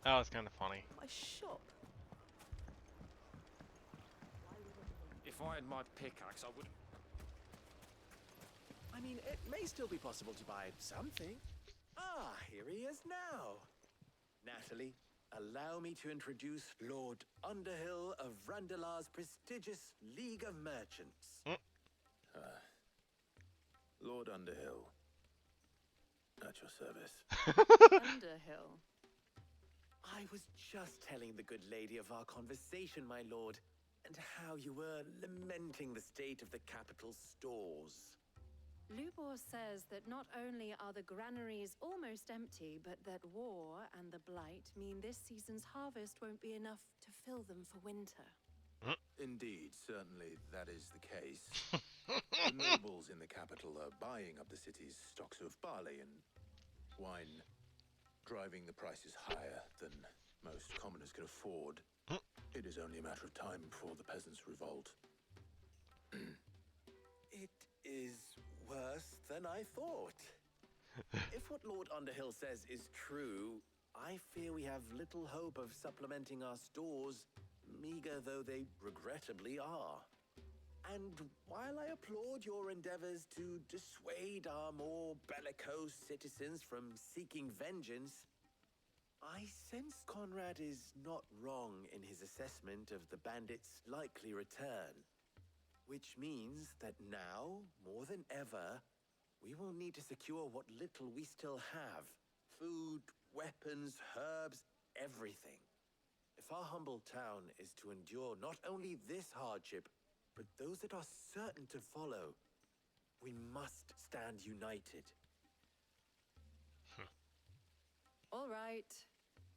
That was kind of funny. My shop. If I had my pickaxe, I would. I mean, it may still be possible to buy something. Ah, here he is now. Natalie, allow me to introduce Lord Underhill of Randalar's prestigious League of Merchants. Lord Underhill. At your service. Underhill. I was just telling the good lady of our conversation, my lord, and how you were lamenting the state of the capital stores. Lubor says that not only are the granaries almost empty, but that war and the blight mean this season's harvest won't be enough to fill them for winter. Indeed, certainly that is the case. The nobles in the capital are buying up the city's stocks of barley and wine, driving the prices higher than most commoners can afford. It is only a matter of time before the peasants revolt. It is worse than I thought. If what Lord Underhill says is true, I fear we have little hope of supplementing our stores, meager though they regrettably are. And And while I applaud your endeavors to dissuade our more bellicose citizens from seeking vengeance, I sense Conrad is not wrong in his assessment of the bandits' likely return. Which means that now, more than ever, we will need to secure what little we still have. Food, weapons, herbs, everything. If our humble town is to endure not only this hardship, but those that are certain to follow, we must stand united. All right.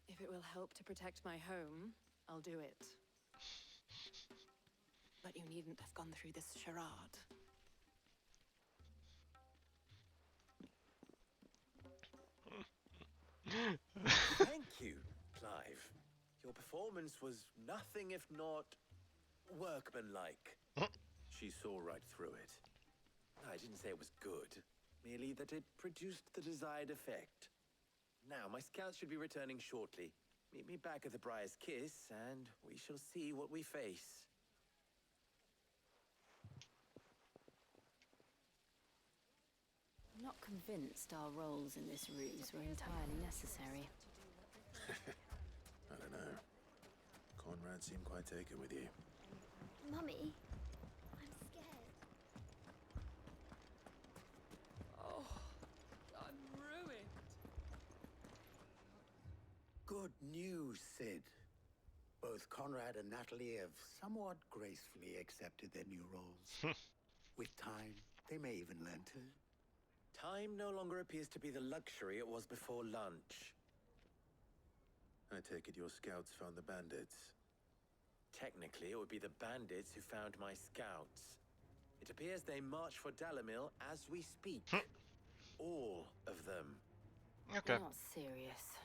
If it will help to protect my home, I'll do it. But you needn't have gone through this charade. Thank you, Clive. Your performance was nothing if not workmanlike. She saw right through it. I didn't say it was good, merely that it produced the desired effect. Now, my scouts should be returning shortly. Meet me back at the Briar's Kiss, and we shall see what we face. I'm not convinced our roles in this ruse were entirely necessary. I don't know. Conrad seemed quite taken with you. Mummy, I'm scared. Oh, I'm ruined. Good news, Sid. Both Conrad and Natalie have somewhat gracefully accepted their new roles. With time, they may even learn to. Time no longer appears to be the luxury it was before lunch. I take it your scouts found the bandits. Technically, it would be the bandits who found my scouts. It appears they march for Dalamil as we speak. All of them. Okay. You're not serious.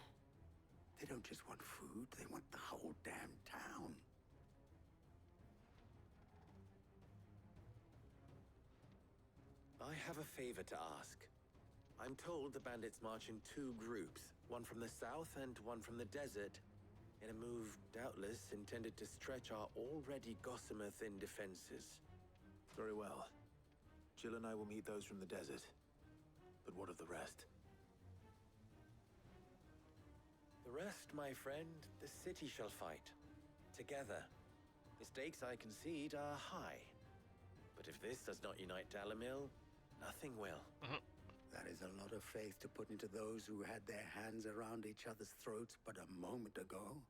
They don't just want food, they want the whole damn town. I have a favor to ask. I'm told the bandits march in two groups, one from the south and one from the desert, in a move doubtless intended to stretch our already gossamer-thin defenses. Very well. Jill and I will meet those from the desert. But what of the rest? The rest, my friend, the city shall fight. Together. The stakes, I concede, are high. But if this does not unite Dalamil, nothing will. That is a lot of faith to put into those who had their hands around each other's throats but a moment ago.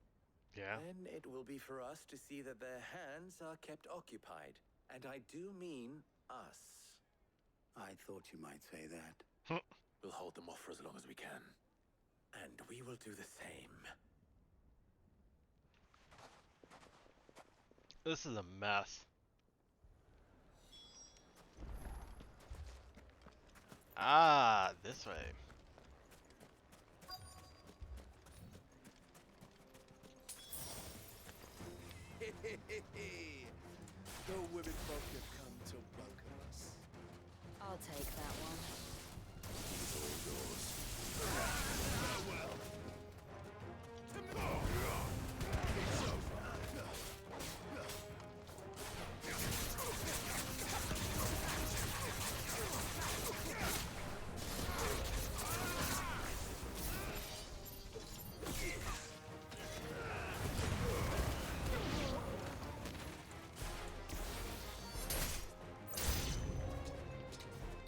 Yeah. Then it will be for us to see that their hands are kept occupied. And I do mean us. I thought you might say that. We'll hold them off for as long as we can. And we will do the same. This is a mess. Ah, this way. The women folk have come to welcome us. I'll take that one. It's all yours. Farewell.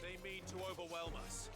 They mean to overwhelm us.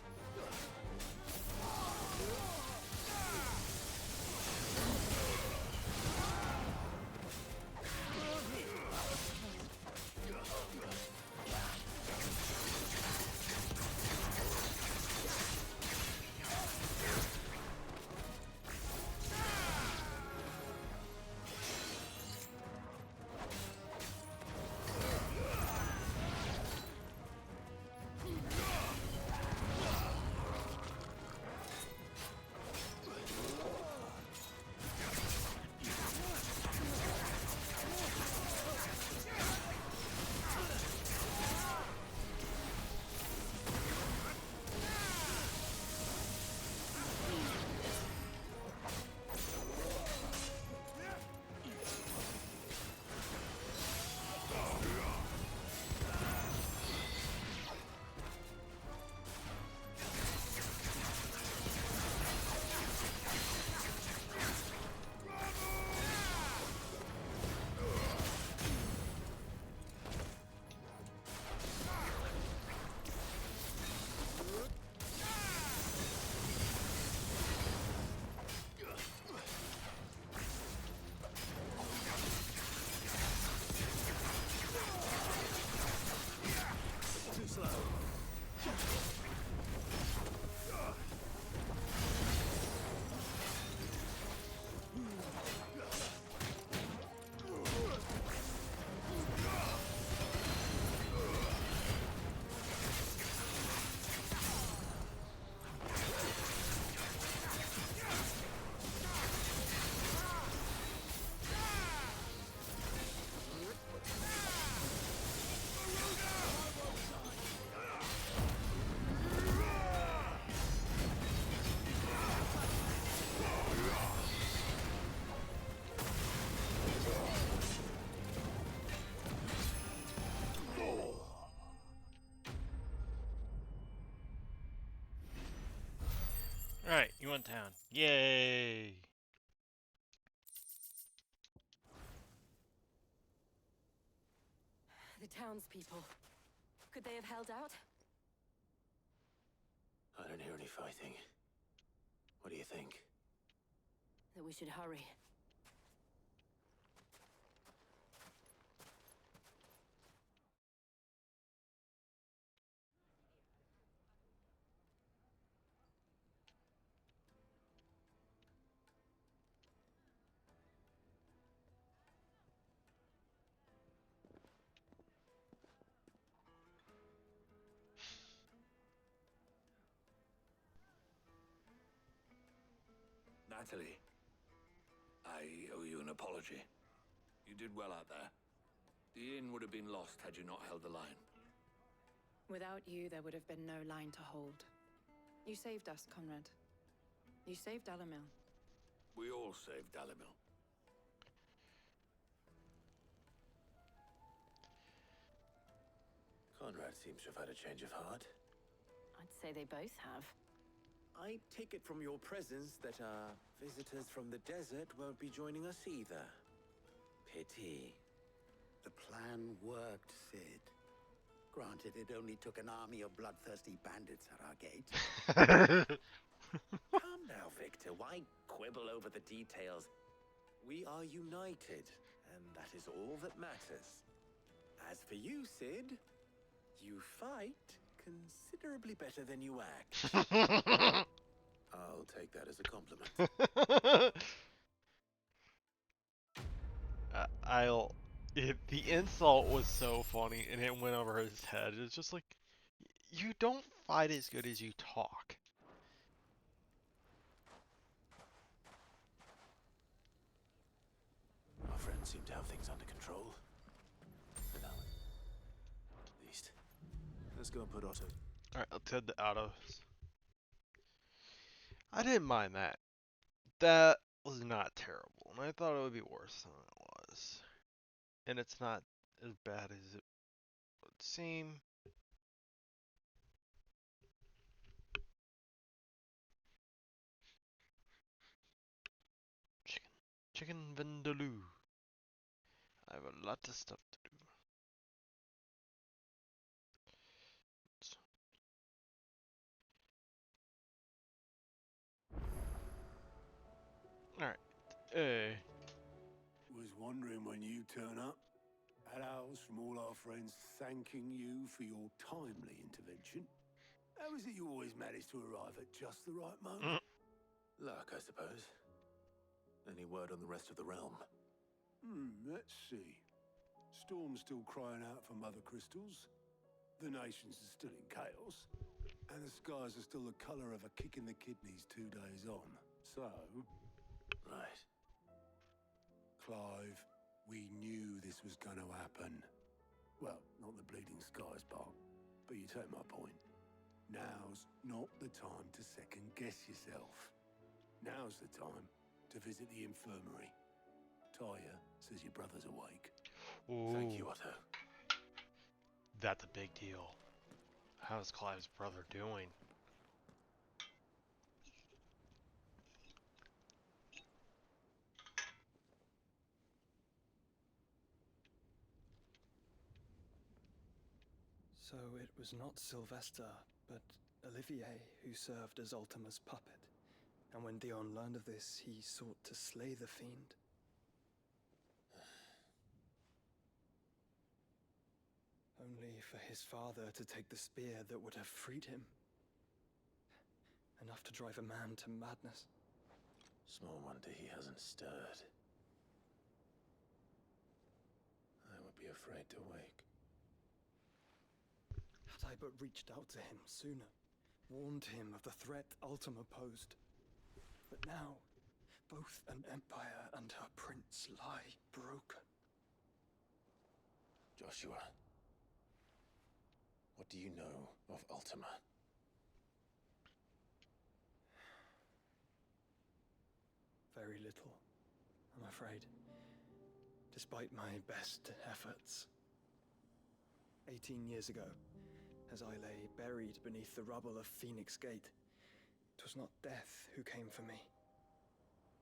Demon Town. Yay! The townspeople. Could they have held out? I don't hear any fighting. What do you think? That we should hurry. Natalie, I owe you an apology. You did well out there. The inn would have been lost had you not held the line. Without you, there would have been no line to hold. You saved us, Conrad. You saved Dalamil. We all saved Dalamil. Conrad seems to have had a change of heart. I'd say they both have. I take it from your presence that our visitors from the desert won't be joining us either. Pity. The plan worked, Sid. Granted, it only took an army of bloodthirsty bandits at our gate. Come now, Victor. Why quibble over the details? We are united, and that is all that matters. As for you, Sid, you fight considerably better than you act. I'll take that as a compliment. The insult was so funny, and it went over his head. It's just like, you don't fight as good as you talk. Our friends seem to have things under control. For now. At least. Let's go and put Otto. Alright, let's head to Otto's. I didn't mind that. That was not terrible, and I thought it would be worse than it was. And it's not as bad as it would seem. Chicken vindaloo. I have a lot of stuff to do. Alright. Hey. Was wondering when you turn up. Hellos from all our friends thanking you for your timely intervention. How is it you always manage to arrive at just the right moment? Luck, I suppose. Any word on the rest of the realm? Let's see. Storm's still crying out for Mother Crystals. The nations are still in chaos. And the skies are still the colour of a kick in the kidneys 2 days on. So... Right. Clive, we knew this was going to happen. Well, not the bleeding skies part, but you take my point. Now's not the time to second-guess yourself. Now's the time to visit the infirmary. Taya says your brother's awake. Ooh. Thank you, Otto. That's a big deal. How's Clive's brother doing? So it was not Sylvester, but Olivier who served as Ultima's puppet. And when Dion learned of this, he sought to slay the fiend. Only for his father to take the spear that would have freed him. Enough to drive a man to madness. Small wonder he hasn't stirred. I would be afraid to wake. Had I but reached out to him sooner, warned him of the threat Ultima posed. But now, both an empire and her prince lie broken. Joshua, what do you know of Ultima? Very little, I'm afraid. Despite my best efforts. 18 years ago, as I lay buried beneath the rubble of Phoenix Gate, was not death who came for me,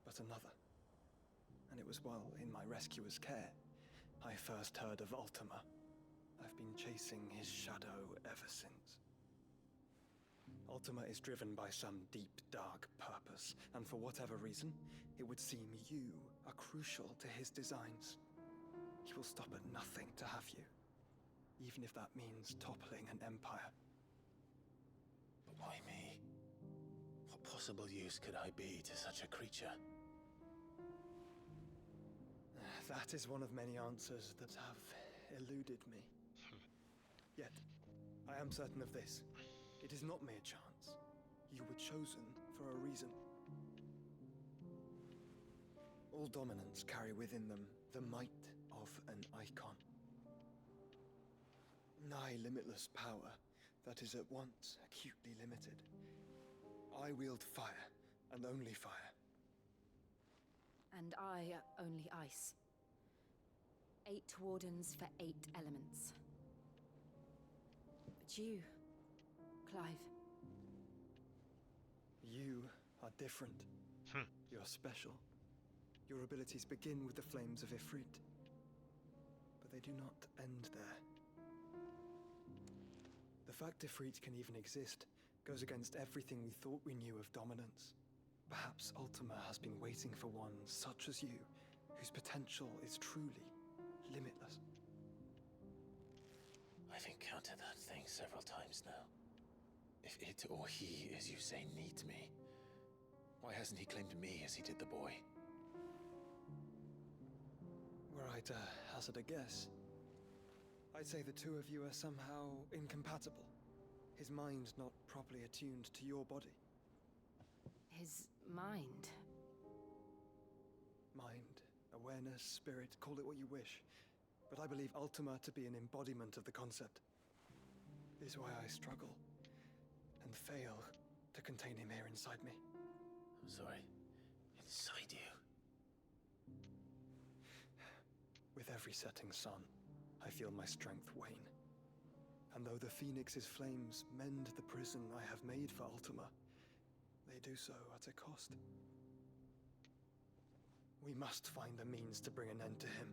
but another. And it was while in my rescuer's care I first heard of Ultima. I've been chasing his shadow ever since. Ultima is driven by some deep, dark purpose, and for whatever reason, it would seem you are crucial to his designs. He will stop at nothing to have you, even if that means toppling an empire. But why me? What possible use could I be to such a creature? That is one of many answers that have eluded me. Yet, I am certain of this. It is not mere chance. You were chosen for a reason. All dominants carry within them the might of an icon. Nigh limitless power that is at once acutely limited. I wield fire, and only fire. And I only ice. 8 wardens for 8 elements. But you, Clive. You are different. You're special. Your abilities begin with the flames of Ifrit. But they do not end there. The fact Ifrit can even exist goes against everything we thought we knew of dominance. Perhaps Ultima has been waiting for one such as you, whose potential is truly limitless. I've encountered that thing several times now. If it or he, as you say, needs me, why hasn't he claimed me as he did the boy? Were I to hazard a guess, I'd say the two of you are somehow incompatible. His mind not properly attuned to your body. His mind? Mind, awareness, spirit, call it what you wish. But I believe Ultima to be an embodiment of the concept. This is why I struggle and fail to contain him here inside me. I'm sorry. Inside you? With every setting sun, I feel my strength wane. And though the Phoenix's flames mend the prison I have made for Ultima, they do so at a cost. We must find a means to bring an end to him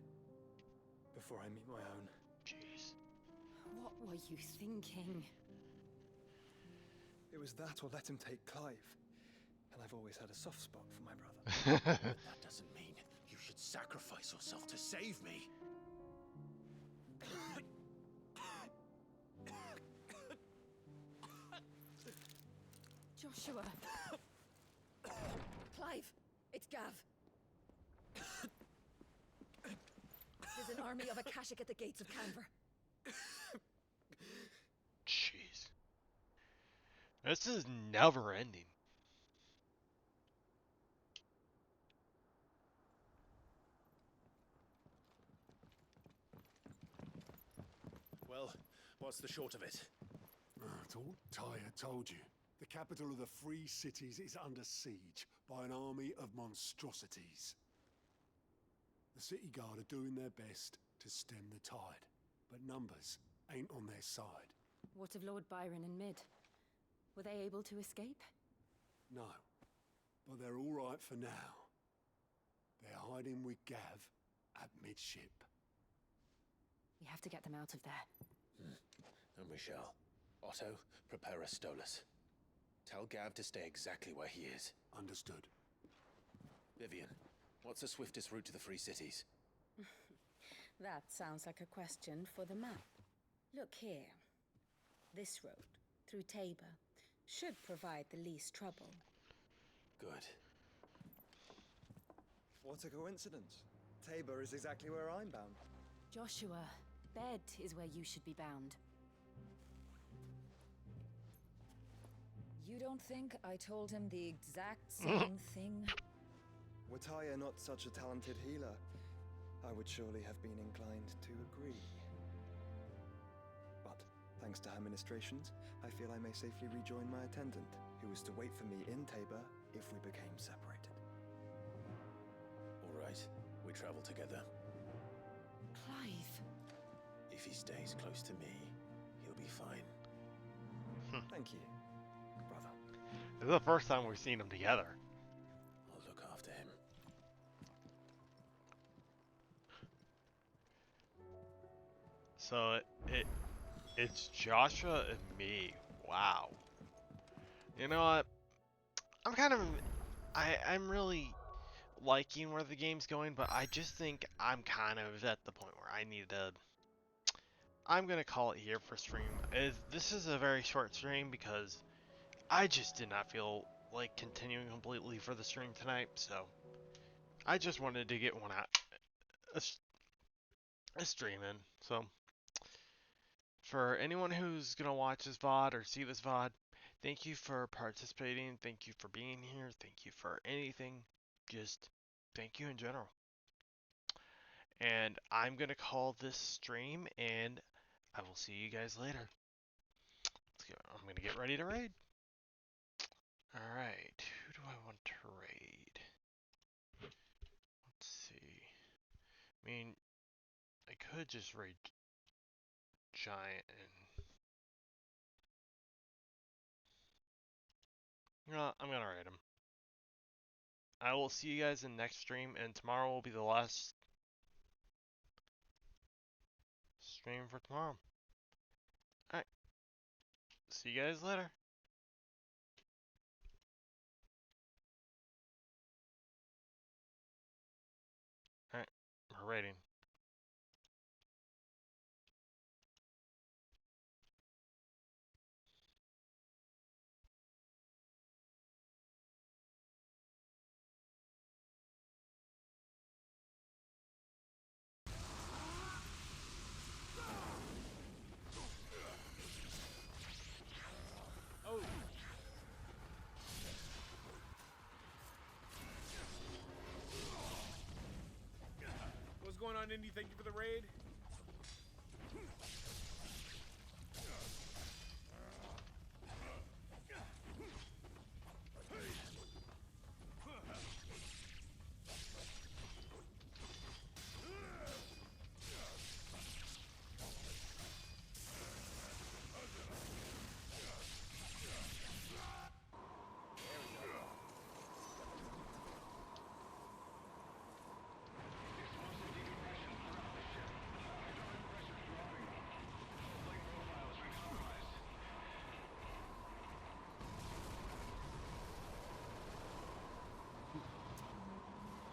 before I meet my own. Jeez. What were you thinking? It was that or let him take Clive. And I've always had a soft spot for my brother. But that doesn't mean you should sacrifice yourself to save me. Joshua! Clive! It's Gav! There's an army of Akashic at the gates of Canver. Jeez. This is never ending. Well, what's the short of it? It's all Tyre told you. The capital of the Free Cities is under siege by an army of monstrosities. The city guard are doing their best to stem the tide, but numbers ain't on their side. What of Lord Byron and Mid? Were they able to escape? No, but they're all right for now. They're hiding with Gav at midship. We have to get them out of there. And we shall. Otto, prepare a Stolas. Tell Gav to stay exactly where he is. Understood. Vivian, what's the swiftest route to the Free Cities? That sounds like a question for the map. Look here. This road, through Tabor, should provide the least trouble. Good. What a coincidence. Tabor is exactly where I'm bound. Joshua, bed is where you should be bound. You don't think I told him the exact same thing? Were Tyre not such a talented healer, I would surely have been inclined to agree. But, thanks to her ministrations, I feel I may safely rejoin my attendant, who was to wait for me in Tabor if we became separated. All right, we travel together. Clive! If he stays close to me, he'll be fine. Thank you, brother. This is the first time we've seen them together. I'll look after him. So it's Joshua and me. Wow. You know what? I'm really liking where the game's going, but I just think I'm kind of at the point where I need to. I'm gonna call it here for stream. This is a very short stream because I just did not feel like continuing completely for the stream tonight, so I just wanted to get one out, a stream in. So for anyone who's gonna watch this VOD or see this VOD, thank you for participating. Thank you for being here. Thank you for anything. Just thank you in general. And I'm gonna call this stream, and I will see you guys later. I'm gonna get ready to raid. Alright, who do I want to raid? Let's see. I mean, I could just raid Giant and... No, I'm gonna raid him. I will see you guys in next stream, and tomorrow will be the last stream for tomorrow. Alright, see you guys later. Alright, we're raiding. Oh! What's going on, Indy? Thank you for the raid.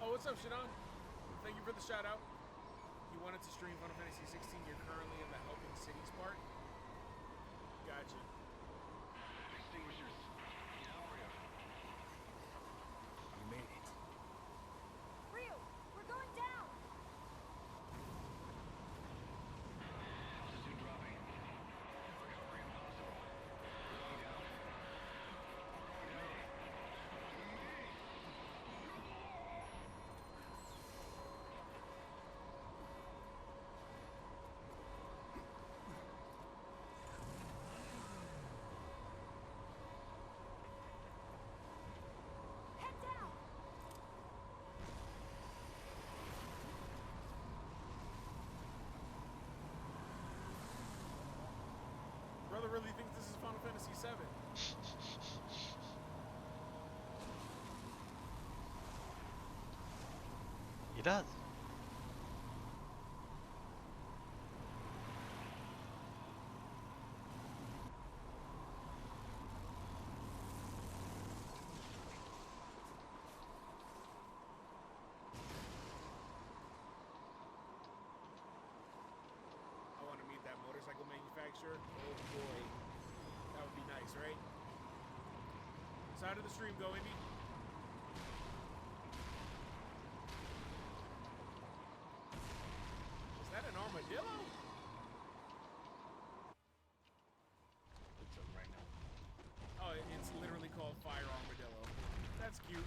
Oh, what's up, Shadon? Thank you for the shout out. You wanted to stream Final Fantasy 16. You're currently in the Helping Cities part. Gotcha. Extinguishers. You made it. Rio, we're going down. Altitude dropping. Recovery impossible. Going down. Going down. Head down. Brother really thinks this is Final Fantasy 7. He does. I want to meet that motorcycle manufacturer. Oh boy. That would be nice, right? Side of the stream, go, Indy. Is that an armadillo? It's up right now. Oh, it's literally called Fire Armadillo. That's cute.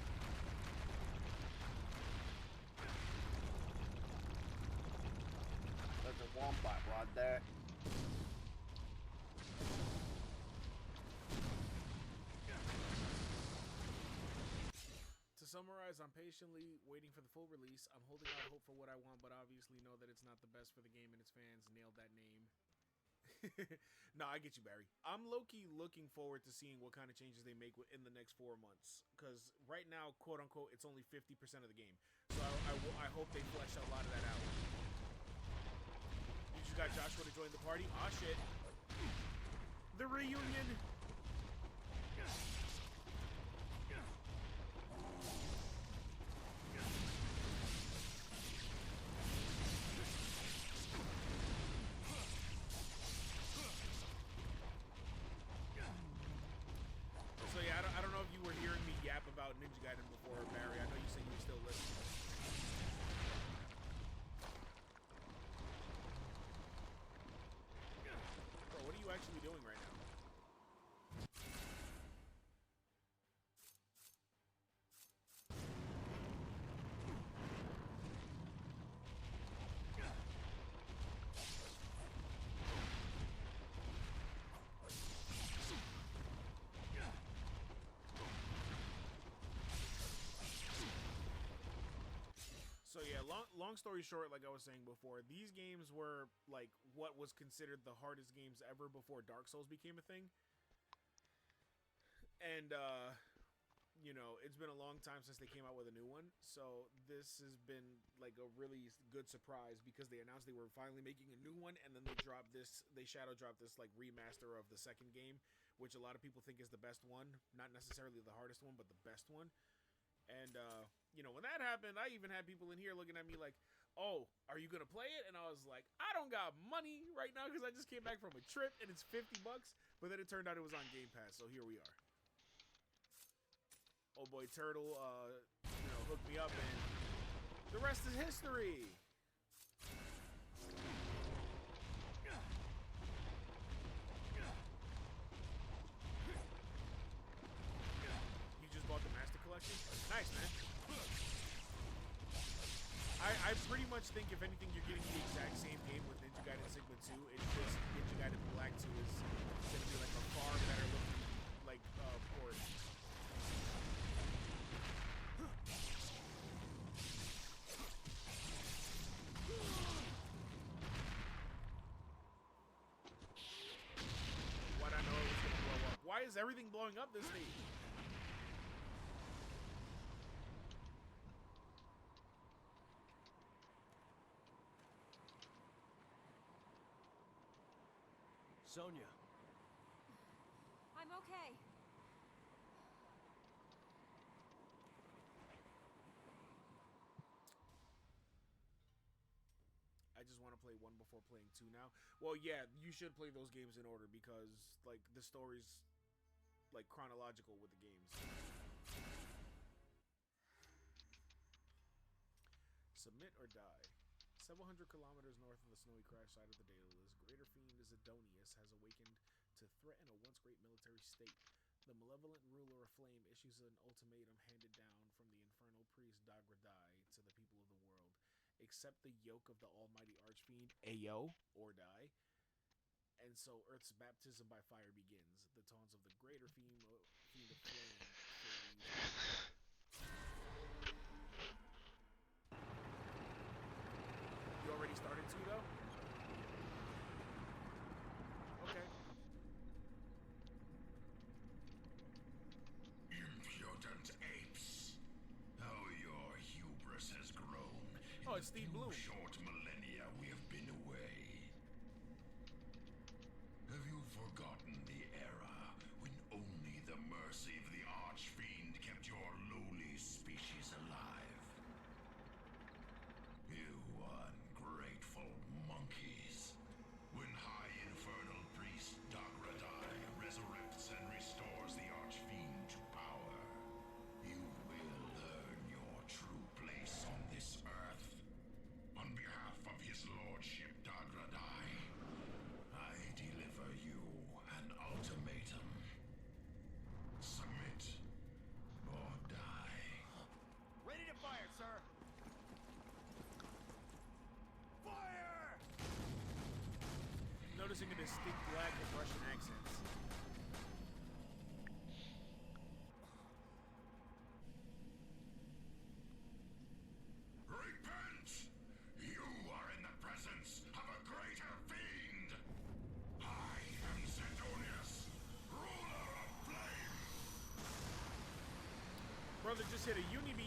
There's a wombat right there. To summarize, I'm patiently waiting for the full release. I'm holding out hope for what I want, but obviously know that it's not the best for the game and its fans. Nailed that name. No, I get you, Barry. I'm low-key looking forward to seeing what kind of changes they make in the next 4 months. Because right now, quote-unquote, it's only 50% of the game. So I hope they flesh a lot of that out. You just got Joshua to join the party? Aw, shit. The reunion! So yeah, I don't know if you were hearing me yap about Ninja Gaiden before, Barry. I know you said you were still listening. Bro, what are you actually doing right now? So yeah, long story short, like I was saying before, these games were like what was considered the hardest games ever before Dark Souls became a thing. And you know, it's been a long time since they came out with a new one, so this has been like a really good surprise because they announced they were finally making a new one, and then they shadow dropped this like remaster of the second game, which a lot of people think is the best one, not necessarily the hardest one, but the best one. And, you know, when that happened, I even had people in here looking at me like, oh, are you going to play it? And I was like, I don't got money right now because I just came back from a trip and it's $50. But then it turned out it was on Game Pass, so here we are. Oh boy, Turtle, you know, hooked me up and the rest is history. You just bought the Master Collection? Nice, man. I pretty much think, if anything, you're getting the exact same game with Ninja Gaiden Sigma 2. It's just Ninja Gaiden Black 2 is going to be like a far better looking, like, port. Why'd I know it was going to blow up? Why is everything blowing up this stage? Sonia. I'm okay. I just want to play 1 before playing 2 now. Well, yeah, you should play those games in order because, like, the story's, like, chronological with the games. Submit or die. Several hundred kilometers north of the snowy crash side of the Daedalus, Greater Fiend Zidonius has awakened to threaten a once great military state. The malevolent ruler of flame issues an ultimatum handed down from the infernal priest Dagradai to the people of the world. Accept the yoke of the almighty archfiend, Ayo, or die. And so Earth's baptism by fire begins. The taunts of the Greater Fiend of Flame. You already started 2, though? Okay. Impudent apes! How your hubris has grown. Oh, it's Steve Bloom. Short millennia we have been away. Have you forgotten the era when only the mercy of the Archfiend kept your lowly species alive? You ungrateful monkeys. When High Infernal Priest Dagradai resurrects and restores the Archfiend to power, you will learn your true place on this earth. On behalf of his lordship Dagradai, I deliver you an ultimatum. Submit or die. Ready to fire, sir! Fire! Noticing a distinct lack of Russian accents. Repent! You are in the presence of a greater fiend! I just hit a uni beam.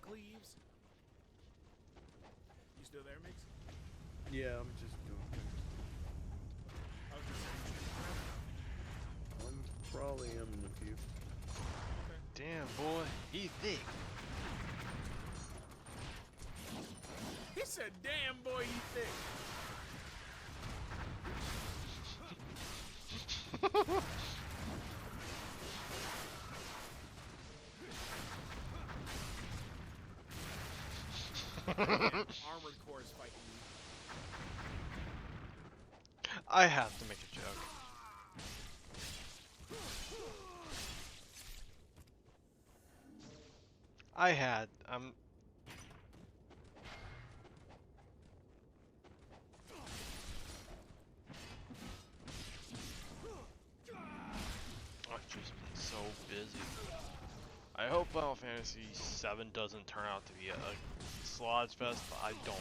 Cleaves. You still there, Mix? Yeah, I'm just doing things. I was just saying, I'm probably in a few. Okay. Damn, boy, he thick. He said, "Damn, boy, he thick." Armored Core is fighting you. I have to make a joke. I had, I've just been so busy. I hope Final Fantasy VII doesn't turn out to be a slodge fest, but I don't.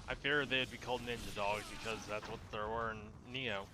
I figured they'd be called Ninja Dogs because that's what there were in Neo.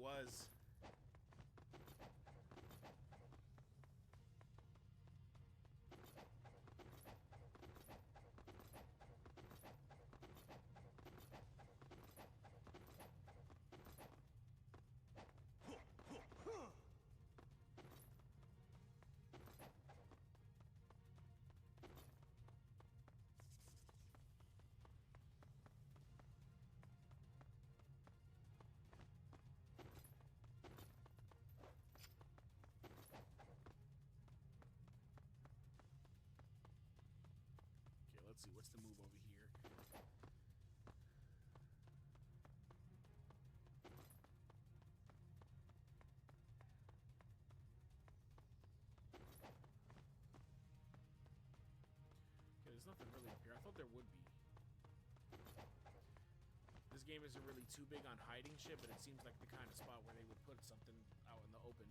was. Let's see, what's the move over here? Okay, there's nothing really up here. I thought there would be. This game isn't really too big on hiding shit, but it seems like the kind of spot where they would put something out in the open.